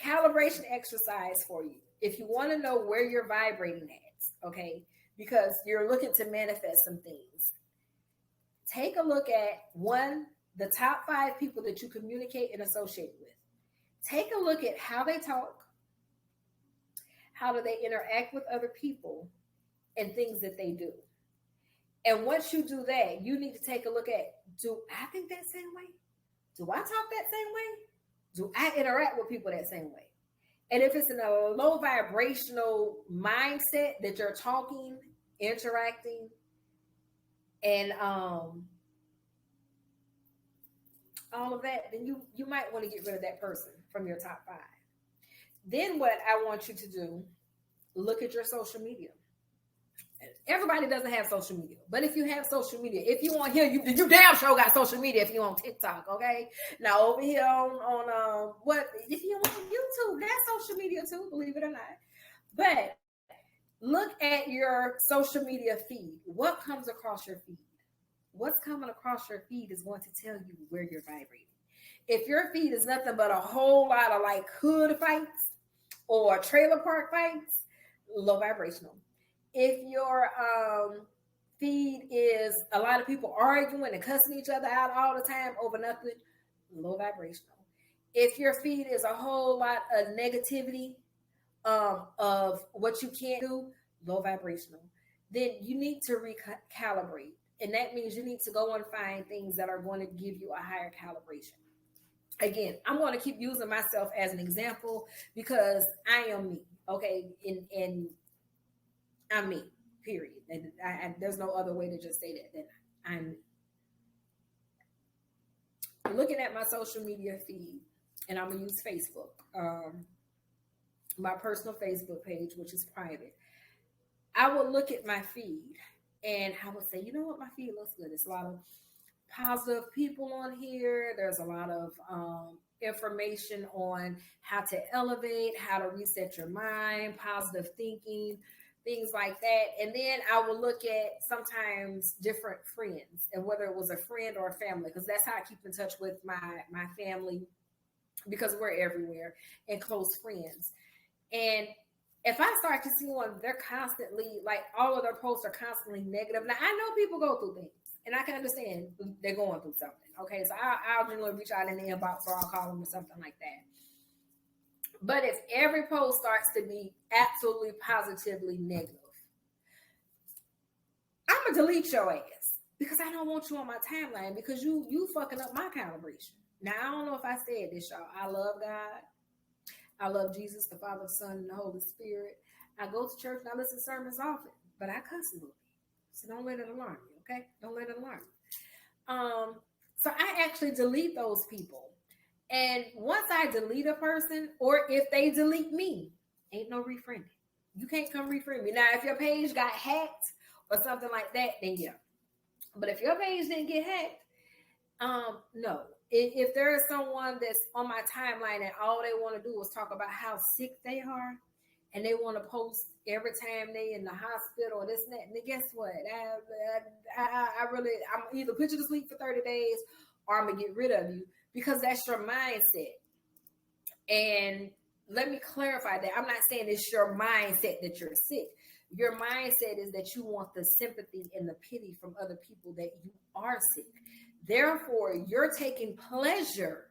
calibration exercise for you. If you want to know where you're vibrating at, okay? Because you're looking to manifest some things. Take a look at the top 5 people that you communicate and associate with. Take a look at how they talk, how do they interact with other people, and things that they do. And once you do that, you need to take a look at, do I think that same way? Do I talk that same way? Do I interact with people that same way? And if it's in a low vibrational mindset that you're talking, interacting, and all of that, then you might want to get rid of that person from your top 5. Then what I want you to do, look at your social media. Everybody doesn't have social media, but if you have social media, if you on here, you damn sure got social media if you on TikTok, okay? Now over here on what if you on YouTube, that's social media too, believe it or not. But look at your social media feed. What comes across your feed? What's coming across your feed is going to tell you where you're vibrating. If your feed is nothing but a whole lot of like hood fights or trailer park fights, low vibrational. If your feed is a lot of people arguing and cussing each other out all the time over nothing, low vibrational. If your feed is a whole lot of negativity of what you can't do, low vibrational, then you need to recalibrate. And that means you need to go and find things that are going to give you a higher calibration. Again, I'm going to keep using myself as an example because I am me. Okay. And I'm me, period. And there's no other way to just say that I'm looking at my social media feed, and I'm going to use Facebook, my personal Facebook page, which is private. I will look at my feed and I would say, you know what, my feed looks good. It's a lot of positive people on here. There's a lot of information on how to elevate, how to reset your mind, positive thinking, things like that. And then I will look at sometimes different friends, and whether it was a friend or a family, because that's how I keep in touch with my family, because we're everywhere, and close friends. And if I start to see one, they're constantly, like, all of their posts are constantly negative. Now, I know people go through things, and I can understand they're going through something. Okay, so I'll generally reach out in the inbox, or I'll call them or something like that. But if every post starts to be absolutely positively negative, I'm going to delete your ass, because I don't want you on my timeline, because you fucking up my calibration. Now, I don't know if I said this, y'all. I love God. I love Jesus, the Father, the Son, and the Holy Spirit. I go to church and I listen to sermons often, but I cuss a little bit. So don't let it alarm you, okay? Don't let it alarm you. So I actually delete those people. And once I delete a person, or if they delete me, ain't no refriending. You can't come refriend me. Now, if your page got hacked or something like that, then yeah. But if your page didn't get hacked, no. If there is someone that's on my timeline and all they want to do is talk about how sick they are, and they want to post every time they in the hospital or this and that, and then guess what? I'm either put you to sleep for 30 days or I'm going to get rid of you, because that's your mindset. And let me clarify that. I'm not saying it's your mindset that you're sick. Your mindset is that you want the sympathy and the pity from other people that you are sick. Therefore, you're taking pleasure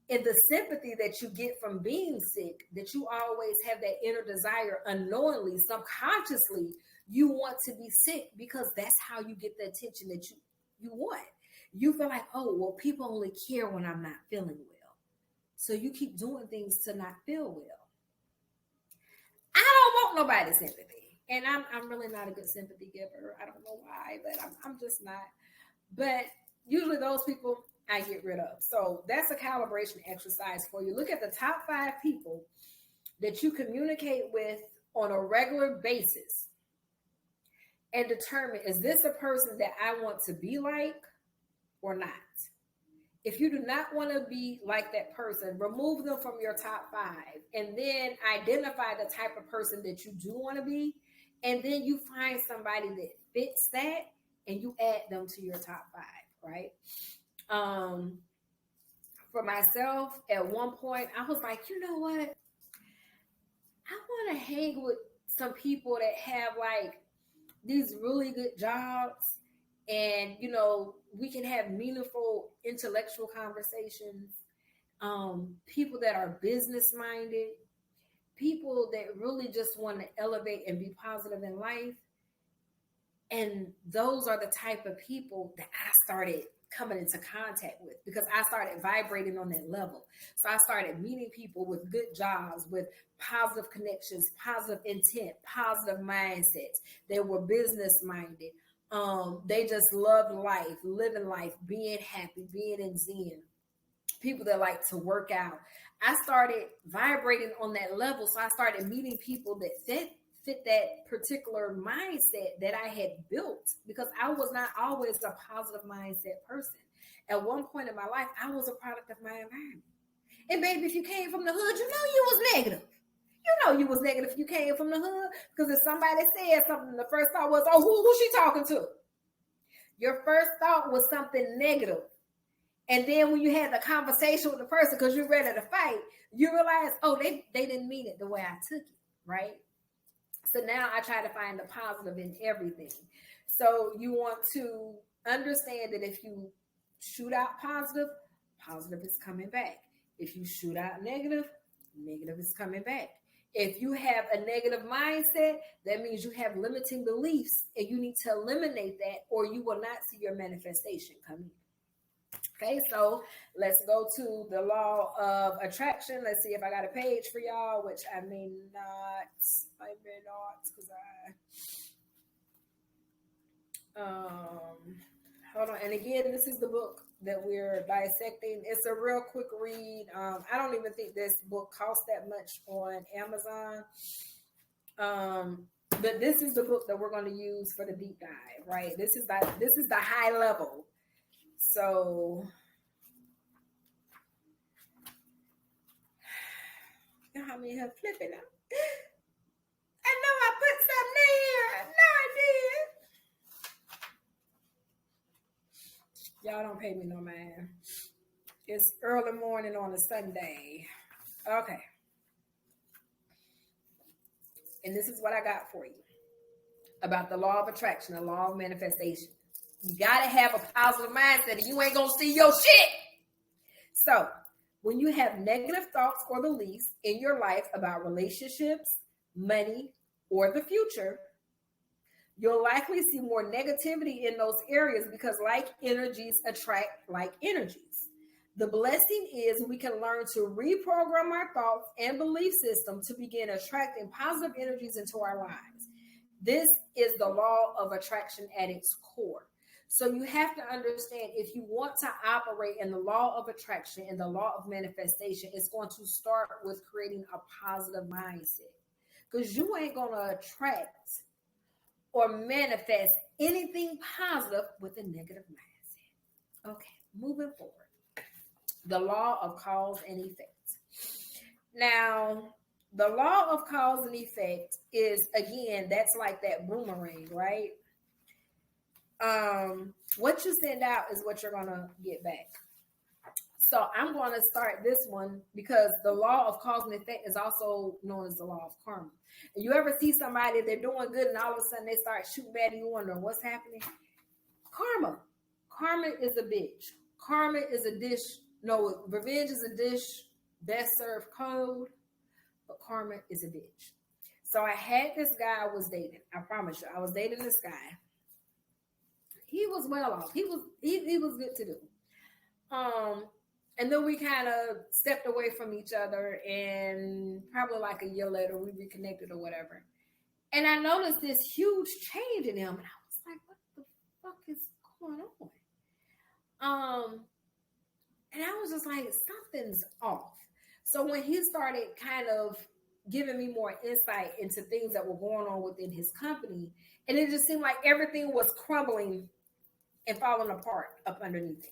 in the sympathy that you get from being sick, that you always have that inner desire unknowingly, subconsciously, you want to be sick, because that's how you get the attention that you want. You feel like, oh, well, people only care when I'm not feeling well. So you keep doing things to not feel well. I don't want nobody's sympathy. And I'm really not a good sympathy giver. I don't know why, but I'm just not. But usually those people I get rid of. So that's a calibration exercise for you. Look at the top 5 people that you communicate with on a regular basis and determine, is this a person that I want to be like or not? If you do not want to be like that person, remove them from your top 5, and then identify the type of person that you do want to be. And then you find somebody that fits that and you add them to your top 5, right? For myself, at one point, I was like, you know what? I want to hang with some people that have like these really good jobs, and we can have meaningful intellectual conversations. People that are business minded, people that really just want to elevate and be positive in life. And those are the type of people that I started coming into contact with, because I started vibrating on that level. So I started meeting people with good jobs, with positive connections, positive intent, positive mindsets. They were business minded. They just loved life, living life, being happy, being in zen. People that like to work out. I started vibrating on that level. So I started meeting people that fit that particular mindset that I had built, because I was not always a positive mindset person. At one point in my life, I was a product of my environment. And baby, if you came from the hood, you was negative. You was negative if you came from the hood, because if somebody said something, the first thought was, oh, who's she talking to? Your first thought was something negative. And then when you had the conversation with the person, because you're ready to fight, you realize, oh, they didn't mean it the way I took it, right? So now I try to find the positive in everything. So you want to understand that if you shoot out positive, positive is coming back. If you shoot out negative, negative is coming back. If you have a negative mindset, that means you have limiting beliefs, and you need to eliminate that, or you will not see your manifestation come in. Okay, so let's go to the law of attraction. Let's see if I got a page for y'all, which I may not, because hold on. And again, this is the book that we're dissecting. It's a real quick read. I don't even think this book costs that much on Amazon. But this is the book that we're going to use for the deep dive, right? This is the high level. So, you know how many have flipping up? I know I put something in here. I know I did. Y'all don't pay me no mind. It's early morning on a Sunday. Okay. And this is what I got for you about the law of attraction, the law of manifestation. You got to have a positive mindset, or you ain't going to see your shit. So, when you have negative thoughts or beliefs in your life about relationships, money, or the future, you'll likely see more negativity in those areas, because like energies attract like energies. The blessing is we can learn to reprogram our thoughts and belief system to begin attracting positive energies into our lives. This is the law of attraction at its core. So you have to understand, if you want to operate in the law of attraction and the law of manifestation, it's going to start with creating a positive mindset, because you ain't going to attract or manifest anything positive with a negative mindset. Okay, moving forward. The law of cause and effect. Now, the law of cause and effect is, again, that's like that boomerang, right? What you send out is what you're going to get back. So I'm going to start this one because the law of cause and effect is also known as the law of karma. And you ever see somebody, they're doing good, and all of a sudden they start shooting bad, and you wonder what's happening? Karma. Karma is a bitch. Karma is a dish. No, revenge is a dish best served cold, but karma is a bitch. So I had this guy I was dating. I promise you, I was dating this guy. He was well off. He was good to do. And then we kind of stepped away from each other, and probably like a year later we reconnected or whatever. And I noticed this huge change in him, and I was like, what the fuck is going on? And I was just like, something's off. So when he started kind of giving me more insight into things that were going on within his company, and it just seemed like everything was crumbling and falling apart up underneath him.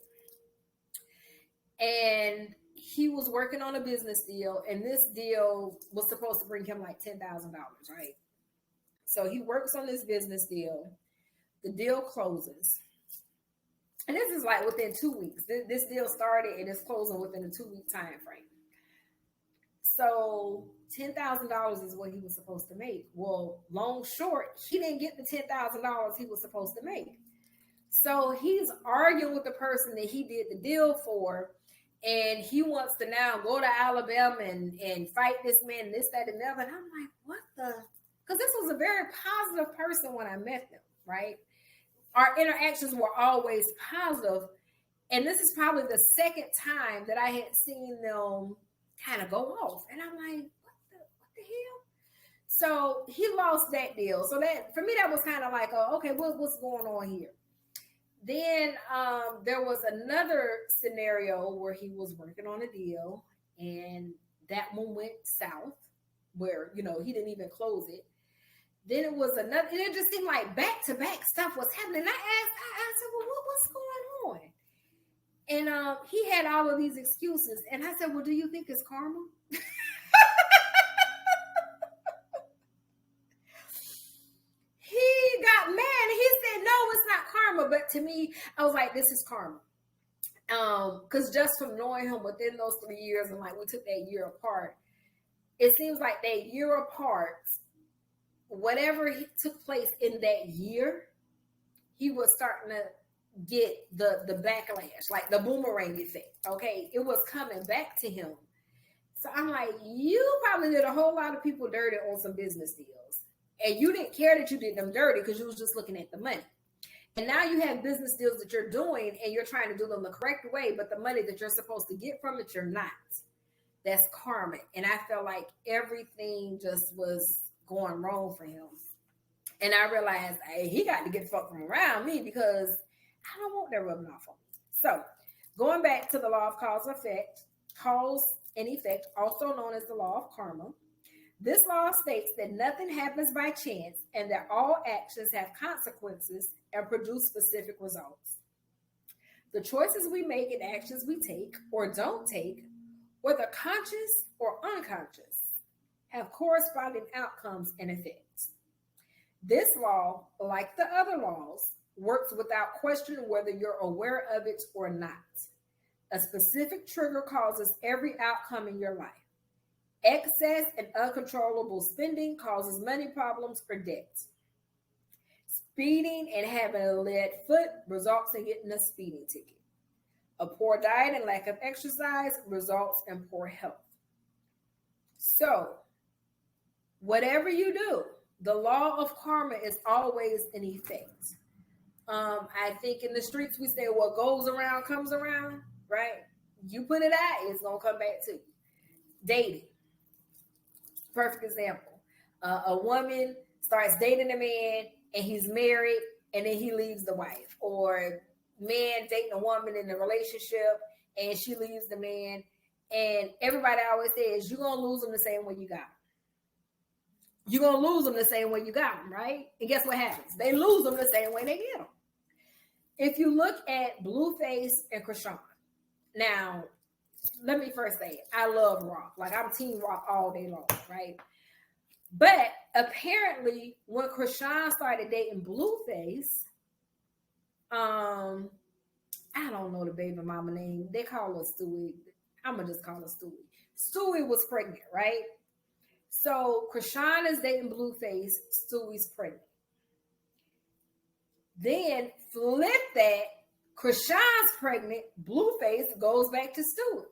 And he was working on a business deal, and this deal was supposed to bring him like $10,000, right? So he works on this business deal. The deal closes. And this is like within 2 weeks. This deal started and it's closing within a 2-week time frame. So $10,000 is what he was supposed to make. Well, long short, he didn't get the $10,000 he was supposed to make. So he's arguing with the person that he did the deal for, and he wants to now go to Alabama and fight this man, this, that, and the other. And I'm like, what the? Because this was a very positive person when I met them, right? Our interactions were always positive. And this is probably the second time that I had seen them kind of go off. And I'm like, what the hell? So he lost that deal. So that, for me, that was kind of like, okay, what's going on here? Then there was another scenario where he was working on a deal, and that one went south, where, he didn't even close it. Then it was another, and it just seemed like back-to-back stuff was happening. I said, well, what's going on? And he had all of these excuses. And I said, well, do you think it's karma? He got mad, and he said, no, it's not karma. But to me, I was like, this is karma. Because just from knowing him within those 3 years, and like we took that year apart, it seems like that year apart, whatever took place in that year, he was starting to get the backlash, like the boomerang effect. Okay, it was coming back to him So I'm like, you probably did a whole lot of people dirty on some business deals. And you didn't care that you did them dirty because you was just looking at the money. And now you have business deals that you're doing and you're trying to do them the correct way, but the money that you're supposed to get from it, you're not. That's karmic. And I felt like everything just was going wrong for him. And I realized, hey, he got to get the fuck from around me because I don't want that rubbing off on me. So going back to the law of cause and effect, also known as the law of karma. This law states that nothing happens by chance and that all actions have consequences and produce specific results. The choices we make and actions we take or don't take, whether conscious or unconscious, have corresponding outcomes and effects. This law, like the other laws, works without question whether you're aware of it or not. A specific trigger causes every outcome in your life. Excess and uncontrollable spending causes money problems or debt. Speeding and having a lead foot results in getting a speeding ticket. A poor diet and lack of exercise results in poor health. So, whatever you do, the law of karma is always in effect. I think in the streets we say what goes around comes around, right? You put it out, it's going to come back to you. Dating. Perfect example. A woman starts dating a man and he's married and then he leaves the wife. Or man dating a woman in a relationship and she leaves the man. And everybody always says, you're going to lose them the same way you got them. You're going to lose them the same way you got them, right? And guess what happens? They lose them the same way they get them. If you look at Blueface and Krishan, now, let me first say, I love rock. Like, I'm team rock all day long, right? But apparently, when Krishan started dating Blueface, I don't know the baby mama name. They call her Stewie. I'm going to just call her Stewie. Stewie was pregnant, right? So, Krishan is dating Blueface. Stewie's pregnant. Then, flip that. Krishan's pregnant. Blueface goes back to Stewie.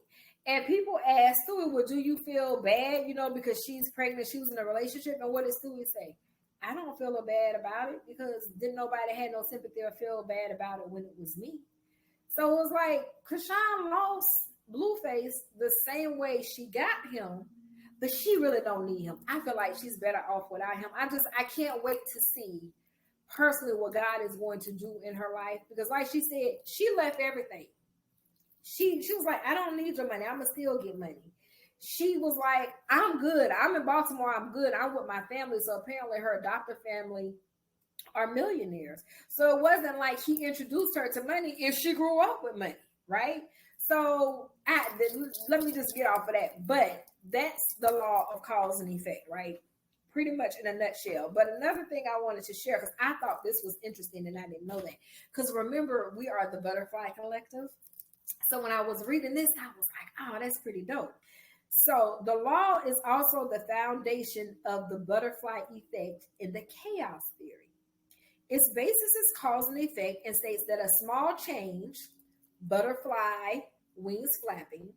And people ask Stewie, well, do you feel bad, because she's pregnant, she was in a relationship? And what did Stewie say? I don't feel bad about it because didn't nobody had no sympathy or feel bad about it when it was me. So it was like Krishan lost Blueface the same way she got him, but she really don't need him. I feel like she's better off without him. I can't wait to see personally what God is going to do in her life, because like she said, she left everything. She was like, I don't need your money. I'm going to still get money. She was like, I'm good. I'm in Baltimore. I'm good. I'm with my family. So apparently her adopted family are millionaires. So it wasn't like he introduced her to money if she grew up with money, right? So let me just get off of that. But that's the law of cause and effect, right? Pretty much in a nutshell. But another thing I wanted to share, because I thought this was interesting and I didn't know that. Because remember, we are the Butterfly Collective. So when I was reading this, I was like, oh, that's pretty dope. So the law is also the foundation of the butterfly effect in the chaos theory. Its basis is cause and effect and states that a small change, butterfly wings flapping,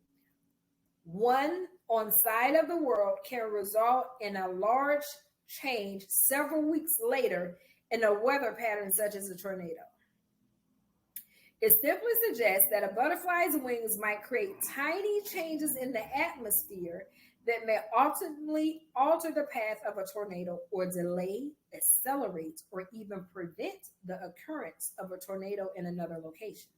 one on side of the world can result in a large change several weeks later in a weather pattern such as a tornado. It simply suggests that a butterfly's wings might create tiny changes in the atmosphere that may ultimately alter the path of a tornado or delay, accelerate, or even prevent the occurrence of a tornado in another location.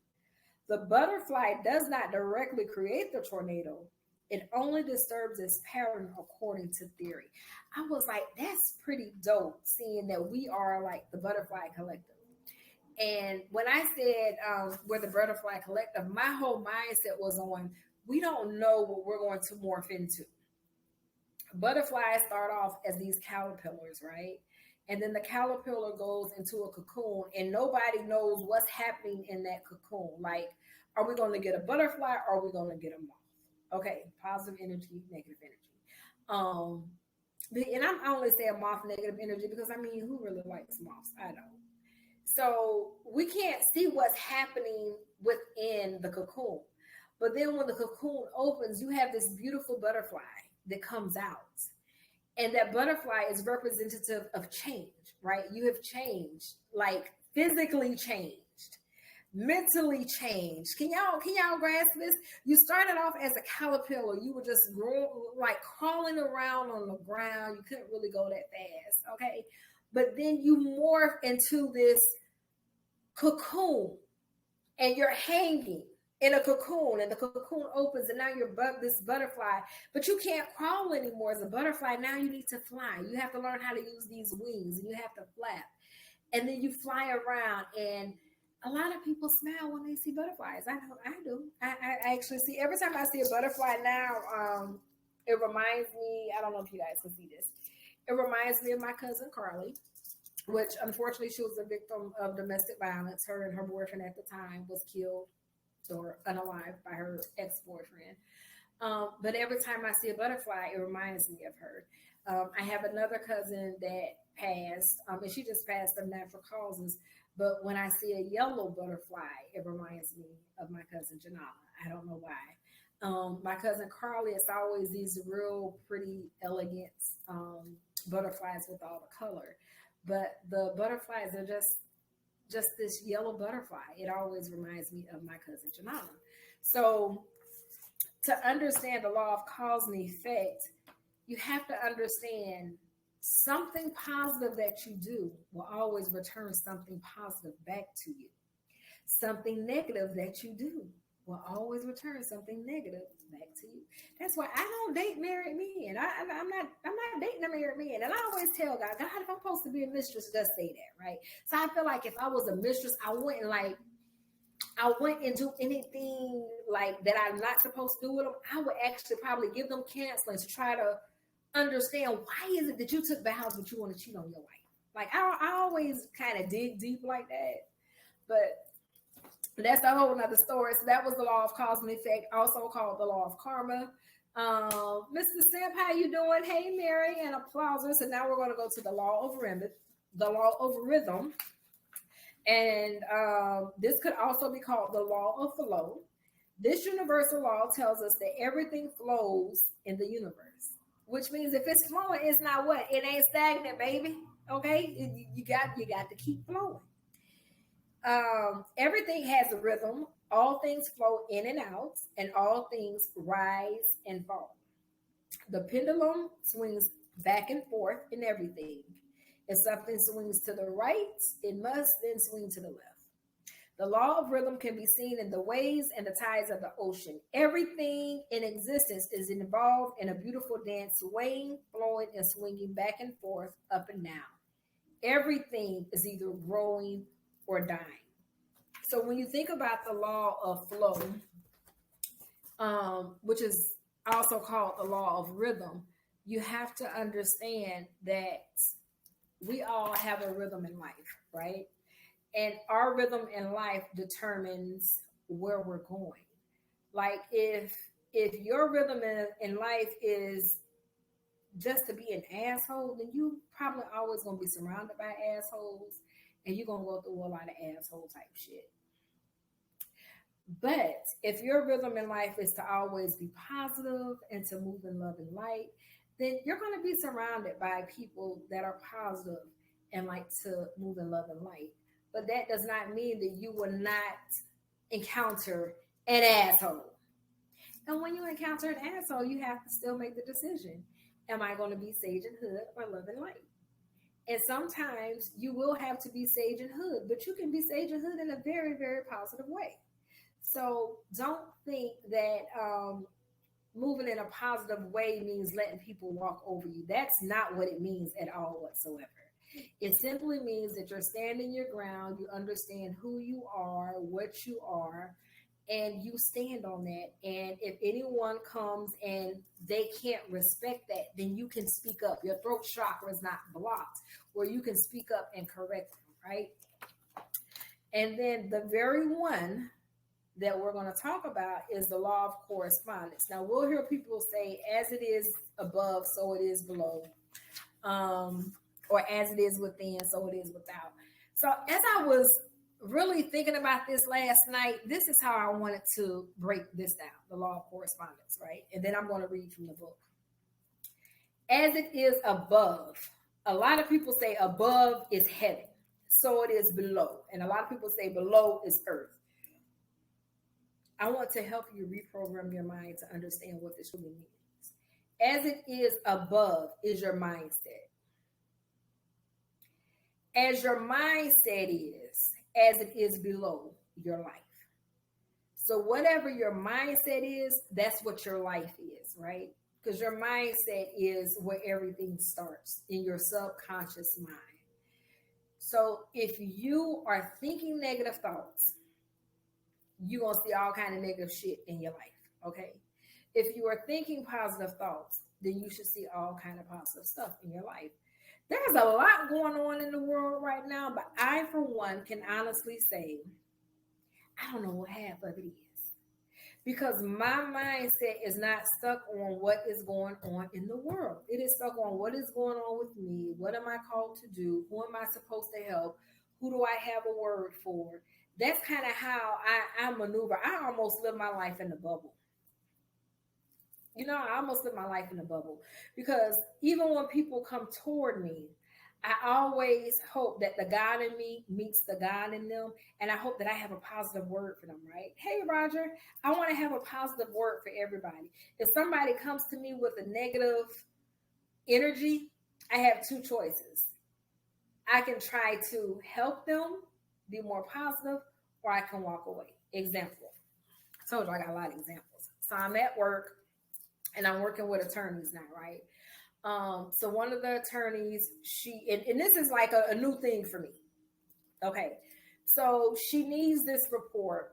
The butterfly does not directly create the tornado. It only disturbs its pattern according to theory. I was like, that's pretty dope, seeing that we are like the Butterfly Collective. And when I said we're the Butterfly Collective, my whole mindset was on, we don't know what we're going to morph into. Butterflies start off as these caterpillars, right? And then the caterpillar goes into a cocoon and nobody knows what's happening in that cocoon. Like, are we going to get a butterfly or are we going to get a moth? Okay, positive energy, negative energy. And I'm only saying moth negative energy because, I mean, who really likes moths? I don't. So we can't see what's happening within the cocoon. But then when the cocoon opens, you have this beautiful butterfly that comes out. And that butterfly is representative of change, right? You have changed, like physically changed, mentally changed. Can y'all grasp this? You started off as a caterpillar. You were just like crawling around on the ground. You couldn't really go that fast, okay? But then you morph into this cocoon, and you're hanging in a cocoon, and the cocoon opens, and now you're this butterfly, but you can't crawl anymore as a butterfly. Now you need to fly. You have to learn how to use these wings, and you have to flap, and then you fly around. And a lot of people smile when they see butterflies. I know I do. I actually see, every time I see a butterfly now, it reminds me, I don't know if you guys can see this, it reminds me of my cousin Carly, which unfortunately she was a victim of domestic violence. Her and her boyfriend at the time was killed or unalived by her ex-boyfriend. But every time I see a butterfly, it reminds me of her. I have another cousin that passed, and she just passed of natural causes. But when I see a yellow butterfly, it reminds me of my cousin Janala. I don't know why. My cousin Carly, it's always these real pretty, elegant butterflies with all the color. But the butterflies are just this yellow butterfly. It always reminds me of my cousin Janana. So to understand the law of cause and effect, you have to understand something positive that you do will always return something positive back to you. Something negative that you do will always return something negative back to you. That's why I don't date married men. I'm not dating a married man. And I always tell God, if I'm supposed to be a mistress, just say that, right? So I feel like if I was a mistress, I wouldn't do anything like that I'm not supposed to do with them. I would actually probably give them counseling to try to understand, why is it that you took vows but you want to cheat on your wife? Like I always kind of dig deep like that. But that's a whole nother story. So that was the law of cause and effect, also called the law of karma. Mr. Simp, how you doing? Hey, Mary, and applause. So now we're going to go to the law of rhythm. And this could also be called the law of flow. This universal law tells us that everything flows in the universe, which means if it's flowing, it's not what? It ain't stagnant, baby. Okay? You got to keep flowing. Everything has a rhythm. All things flow in and out, and all things rise and fall. The pendulum swings back and forth in everything. If something swings to the right, it must then swing to the left. The law of rhythm can be seen in the waves and the tides of the ocean. Everything in existence is involved in a beautiful dance, swaying, flowing, and swinging back and forth, up and down. Everything is either growing or dying. So when you think about the law of flow, which is also called the law of rhythm, you have to understand that we all have a rhythm in life, right? And our rhythm in life determines where we're going. Like if your rhythm in life is just to be an asshole, then you probably always going to be surrounded by assholes, and you're going to go through a lot of asshole type shit. But if your rhythm in life is to always be positive and to move in love and light, then you're going to be surrounded by people that are positive and like to move in love and light. But that does not mean that you will not encounter an asshole. And when you encounter an asshole, you have to still make the decision. Am I going to be sage and hood or love and light? And sometimes you will have to be sage and hood, but you can be sage and hood in a very, very positive way. So don't think that moving in a positive way means letting people walk over you. That's not what it means at all whatsoever. It simply means that you're standing your ground, you understand who you are, what you are, and you stand on that. And if anyone comes and they can't respect that, then you can speak up. Your throat chakra is not blocked, where you can speak up and correct them, right? And then the very one that we're going to talk about is the law of correspondence. Now, we'll hear people say, as it is above, so it is below. Or as it is within, so it is without. So as I was really thinking about this last night, this is how I wanted to break this down, the law of correspondence, right? And then I'm going to read from the book. As it is above, a lot of people say above is heaven, so it is below. And a lot of people say below is earth. I want to help you reprogram your mind to understand what this really means. As it is above is your mindset. As your mindset is, as it is below your life. So whatever your mindset is, that's what your life is, right? Because your mindset is where everything starts, in your subconscious mind. So if you are thinking negative thoughts, you're going to see all kind of negative shit in your life, okay? If you are thinking positive thoughts, then you should see all kind of positive stuff in your life. There's a lot going on in the world right now, but I, for one, can honestly say, I don't know what half of it is. Because my mindset is not stuck on what is going on in the world. It is stuck on what is going on with me. What am I called to do? Who am I supposed to help? Who do I have a word for? That's kind of how I maneuver. I almost live my life in the bubble. I almost live my life in a bubble, because even when people come toward me, I always hope that the God in me meets the God in them. And I hope that I have a positive word for them, right? Hey, Roger, I want to have a positive word for everybody. If somebody comes to me with a negative energy, I have two choices. I can try to help them be more positive, or I can walk away. Example. I told you I got a lot of examples. So I'm at work and I'm working with attorneys now, right? So one of the attorneys, and this is like a new thing for me. Okay. So she needs this report,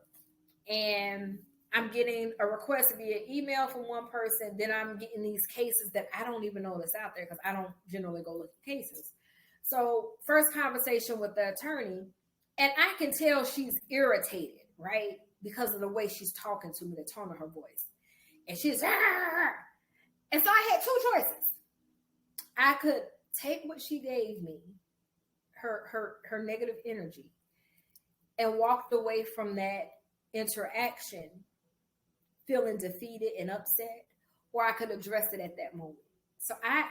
and I'm getting a request via email from one person. Then I'm getting these cases that I don't even know that's out there, because I don't generally go look at cases. So first conversation with the attorney, and I can tell she's irritated, right? Because of the way she's talking to me, the tone of her voice. And she's, and so I had two choices. I could take what she gave me, her negative energy, and walked away from that interaction feeling defeated and upset, or I could address it at that moment. So I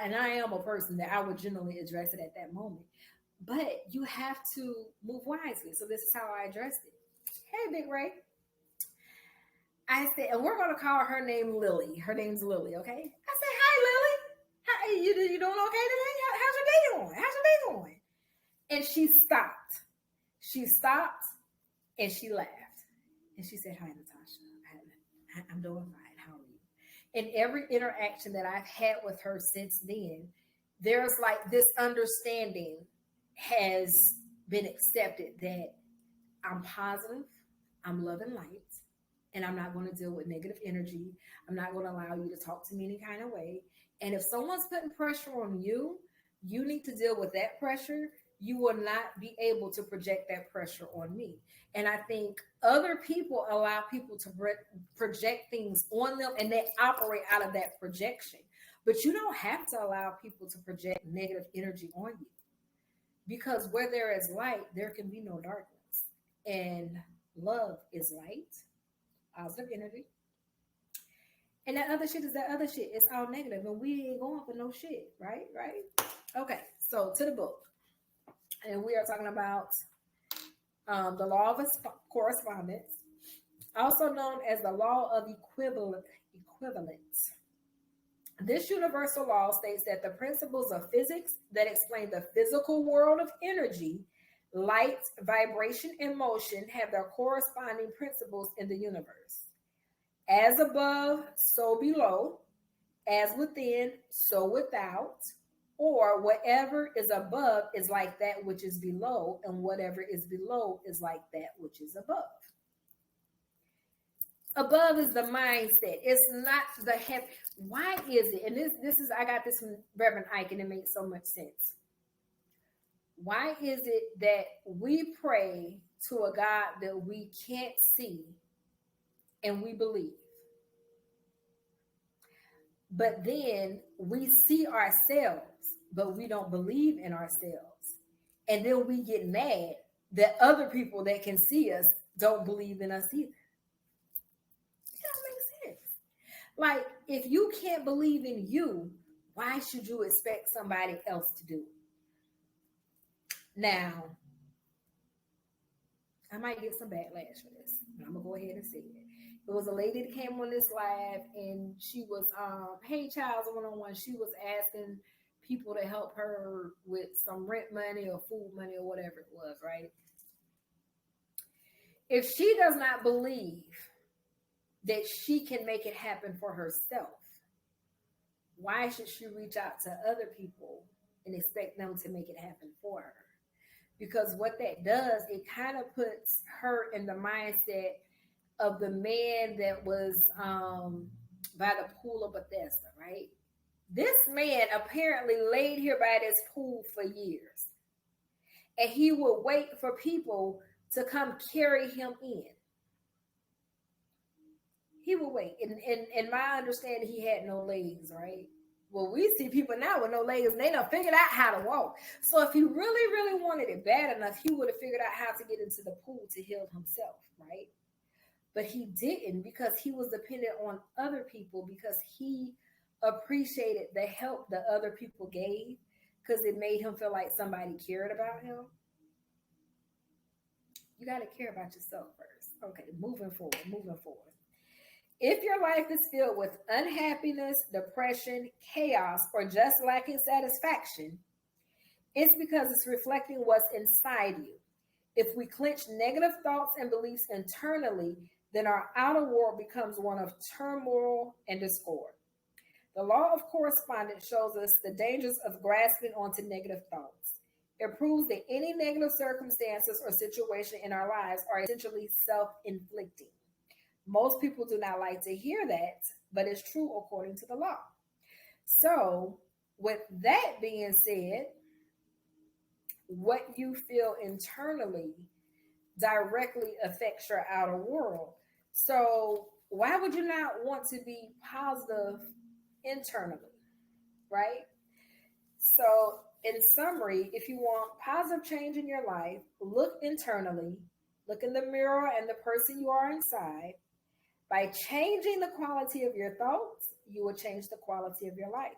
am a person that I would generally address it at that moment. But you have to move wisely. So this is how I addressed it. Hey, Big Ray. I said, and we're going to call her name Lily. Her name's Lily, okay? I said, hi, Lily. How, you doing okay today? How's your day going? How's your day going? And she stopped. She stopped and she laughed. And she said, hi, Natasha. I'm doing fine. How are you? And every interaction that I've had with her since then, there's like this understanding has been accepted that I'm positive, I'm love and light, and I'm not going to deal with negative energy. I'm not going to allow you to talk to me any kind of way. And if someone's putting pressure on you, you need to deal with that pressure. You will not be able to project that pressure on me. And I think other people allow people to project things on them, and they operate out of that projection. But you don't have to allow people to project negative energy on you, because where there is light, there can be no darkness. And love is light, positive energy. And that other shit is that other shit. It's all negative, and we ain't going for no shit, right? Right? Okay, so to the book. And we are talking about the law of correspondence, also known as the law of equivalence. This universal law states that the principles of physics that explain the physical world of energy, light, vibration, and motion have their corresponding principles in the universe. As above, so below. As within, so without. Or whatever is above is like that which is below, and whatever is below is like that which is above. Above is the mindset. It's not the head. Why is it? And this is, I got this from Reverend Ike, and it makes so much sense. Why is it that we pray to a God that we can't see and we believe? But then we see ourselves, but we don't believe in ourselves. And then we get mad that other people that can see us don't believe in us either. It don't make sense. Like, if you can't believe in you, why should you expect somebody else to do it? Now, I might get some backlash for this, but I'm gonna go ahead and say it. There was a lady that came on this live, and she was, hey, Child's one-on-one. She was asking people to help her with some rent money or food money or whatever it was, right? If she does not believe that she can make it happen for herself, why should she reach out to other people and expect them to make it happen for her? Because what that does, it kind of puts her in the mindset of the man that was by the pool of Bethesda, right? This man apparently laid here by this pool for years, and he would wait for people to come carry him in. He would wait. In my understanding, he had no legs, right? Well, we see people now with no legs, and they done figured out how to walk. So if he really, really wanted it bad enough, he would have figured out how to get into the pool to heal himself, right? But he didn't, because he was dependent on other people, because he appreciated the help that other people gave, because it made him feel like somebody cared about him. You got to care about yourself first. Okay, moving forward. If your life is filled with unhappiness, depression, chaos, or just lacking satisfaction, it's because it's reflecting what's inside you. If we clench negative thoughts and beliefs internally, then our outer world becomes one of turmoil and discord. The law of correspondence shows us the dangers of grasping onto negative thoughts. It proves that any negative circumstances or situation in our lives are essentially self-inflicting. Most people do not like to hear that, but it's true according to the law. So, with that being said, what you feel internally directly affects your outer world. So, why would you not want to be positive internally, right? So, in summary, if you want positive change in your life, look internally, look in the mirror and the person you are inside. By changing the quality of your thoughts, you will change the quality of your life.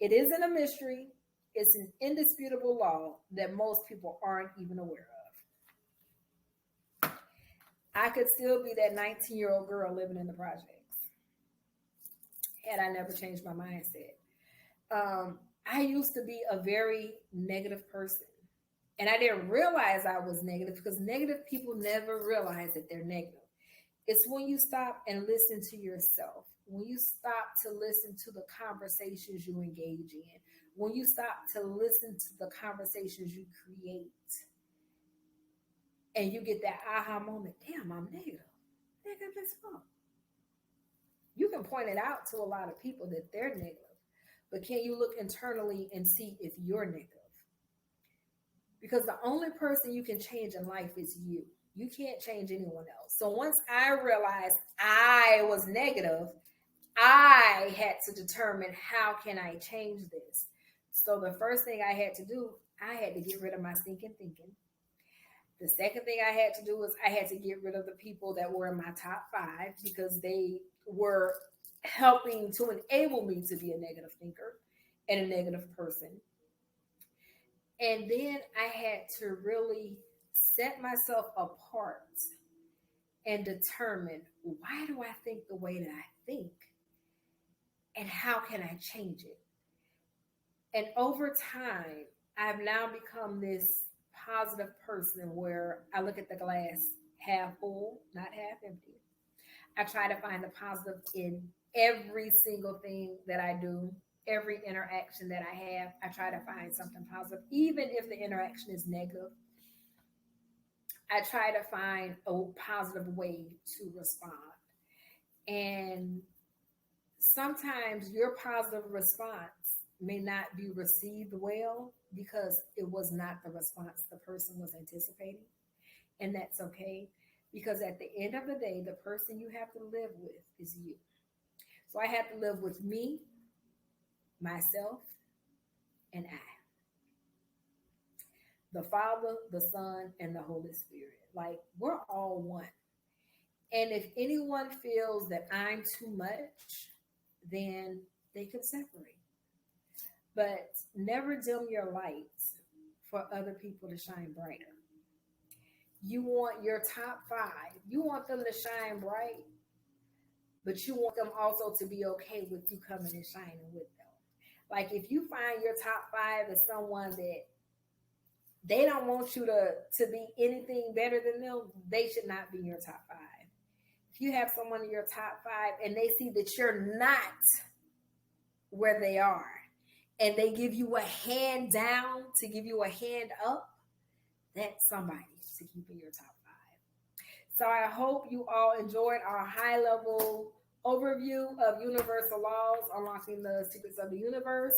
It isn't a mystery. It's an indisputable law that most people aren't even aware of. I could still be that 19-year-old girl living in the projects had I never changed my mindset. I used to be a very negative person, and I didn't realize I was negative, because negative people never realize that they're negative. It's when you stop and listen to yourself, when you stop to listen to the conversations you engage in, when you stop to listen to the conversations you create, and you get that aha moment, damn, I'm negative. Negative as fuck. You can point it out to a lot of people that they're negative, but can you look internally and see if you're negative? Because the only person you can change in life is you. You can't change anyone else. So once I realized I was negative, I had to determine, how can I change this? So the first thing I had to do, I had to get rid of my stinking thinking. The second thing I had to do was I had to get rid of the people that were in my top 5, because they were helping to enable me to be a negative thinker and a negative person. And then I had to really set myself apart and determine, why do I think the way that I think, and how can I change it? And over time, I've now become this positive person where I look at the glass half full, not half empty. I try to find the positive in every single thing that I do, every interaction that I have. I try to find something positive, even if the interaction is negative. I try to find a positive way to respond. And sometimes your positive response may not be received well, because it was not the response the person was anticipating. And that's okay, because at the end of the day, the person you have to live with is you. So I have to live with me, myself, and I. the Father, the Son, and the Holy Spirit. Like, we're all one. And if anyone feels that I'm too much, then they could separate. But never dim your lights for other people to shine brighter. You want your top 5, you want them to shine bright, but you want them also to be okay with you coming and shining with them. Like, if you find your top 5 is someone that they don't want you to be anything better than them, they should not be in your top 5. If you have someone in your top 5 and they see that you're not where they are, and they give you a hand down to give you a hand up, that's somebody to keep in your top 5. So I hope you all enjoyed our high-level overview of universal laws, unlocking the secrets of the universe.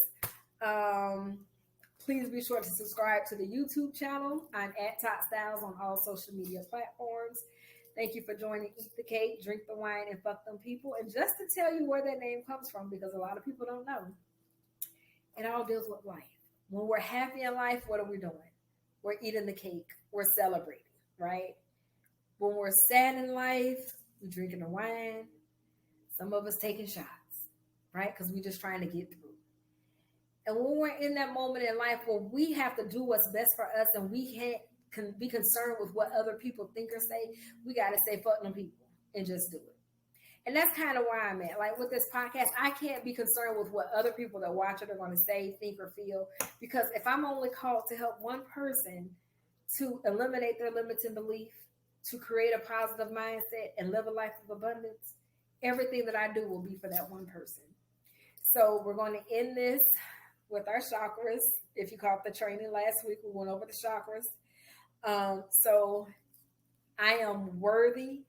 Please be sure to subscribe to the YouTube channel. I'm at Top Styles on all social media platforms. Thank you for joining Eat the Cake, Drink the Wine, and Fuck Them People. And just to tell you where that name comes from, because a lot of people don't know, it all deals with life. When we're happy in life, what are we doing? We're eating the cake. We're celebrating, right? When we're sad in life, we're drinking the wine. Some of us taking shots, right? Because we're just trying to get through. And when we're in that moment in life where we have to do what's best for us and we can't be concerned with what other people think or say, we got to say, fuck them people and just do it. And that's kind of where I'm at. Like, with this podcast, I can't be concerned with what other people that watch it are going to say, think, or feel. Because if I'm only called to help one person to eliminate their limiting belief, to create a positive mindset, and live a life of abundance, everything that I do will be for that one person. So we're going to end this with our chakras. If you caught the training last week, we went over the chakras. So I am worthy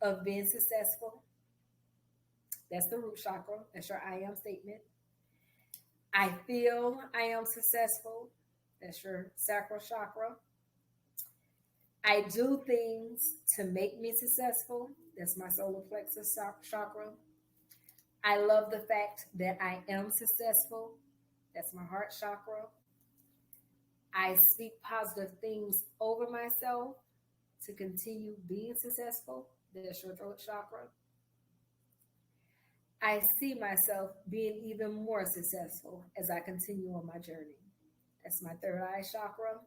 of being successful. That's the root chakra. That's your I am statement. I feel I am successful. That's your sacral chakra. I do things to make me successful. That's my solar plexus chakra. I love the fact that I am successful. That's my heart chakra. I speak positive things over myself to continue being successful. That's your throat chakra. I see myself being even more successful as I continue on my journey. That's my third eye chakra.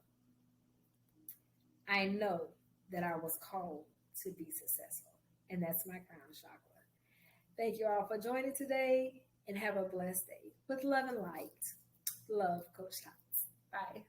I know that I was called to be successful, and that's my crown chakra. Thank you all for joining today, and have a blessed day. With love and light. Love, Coach Thomas. Bye.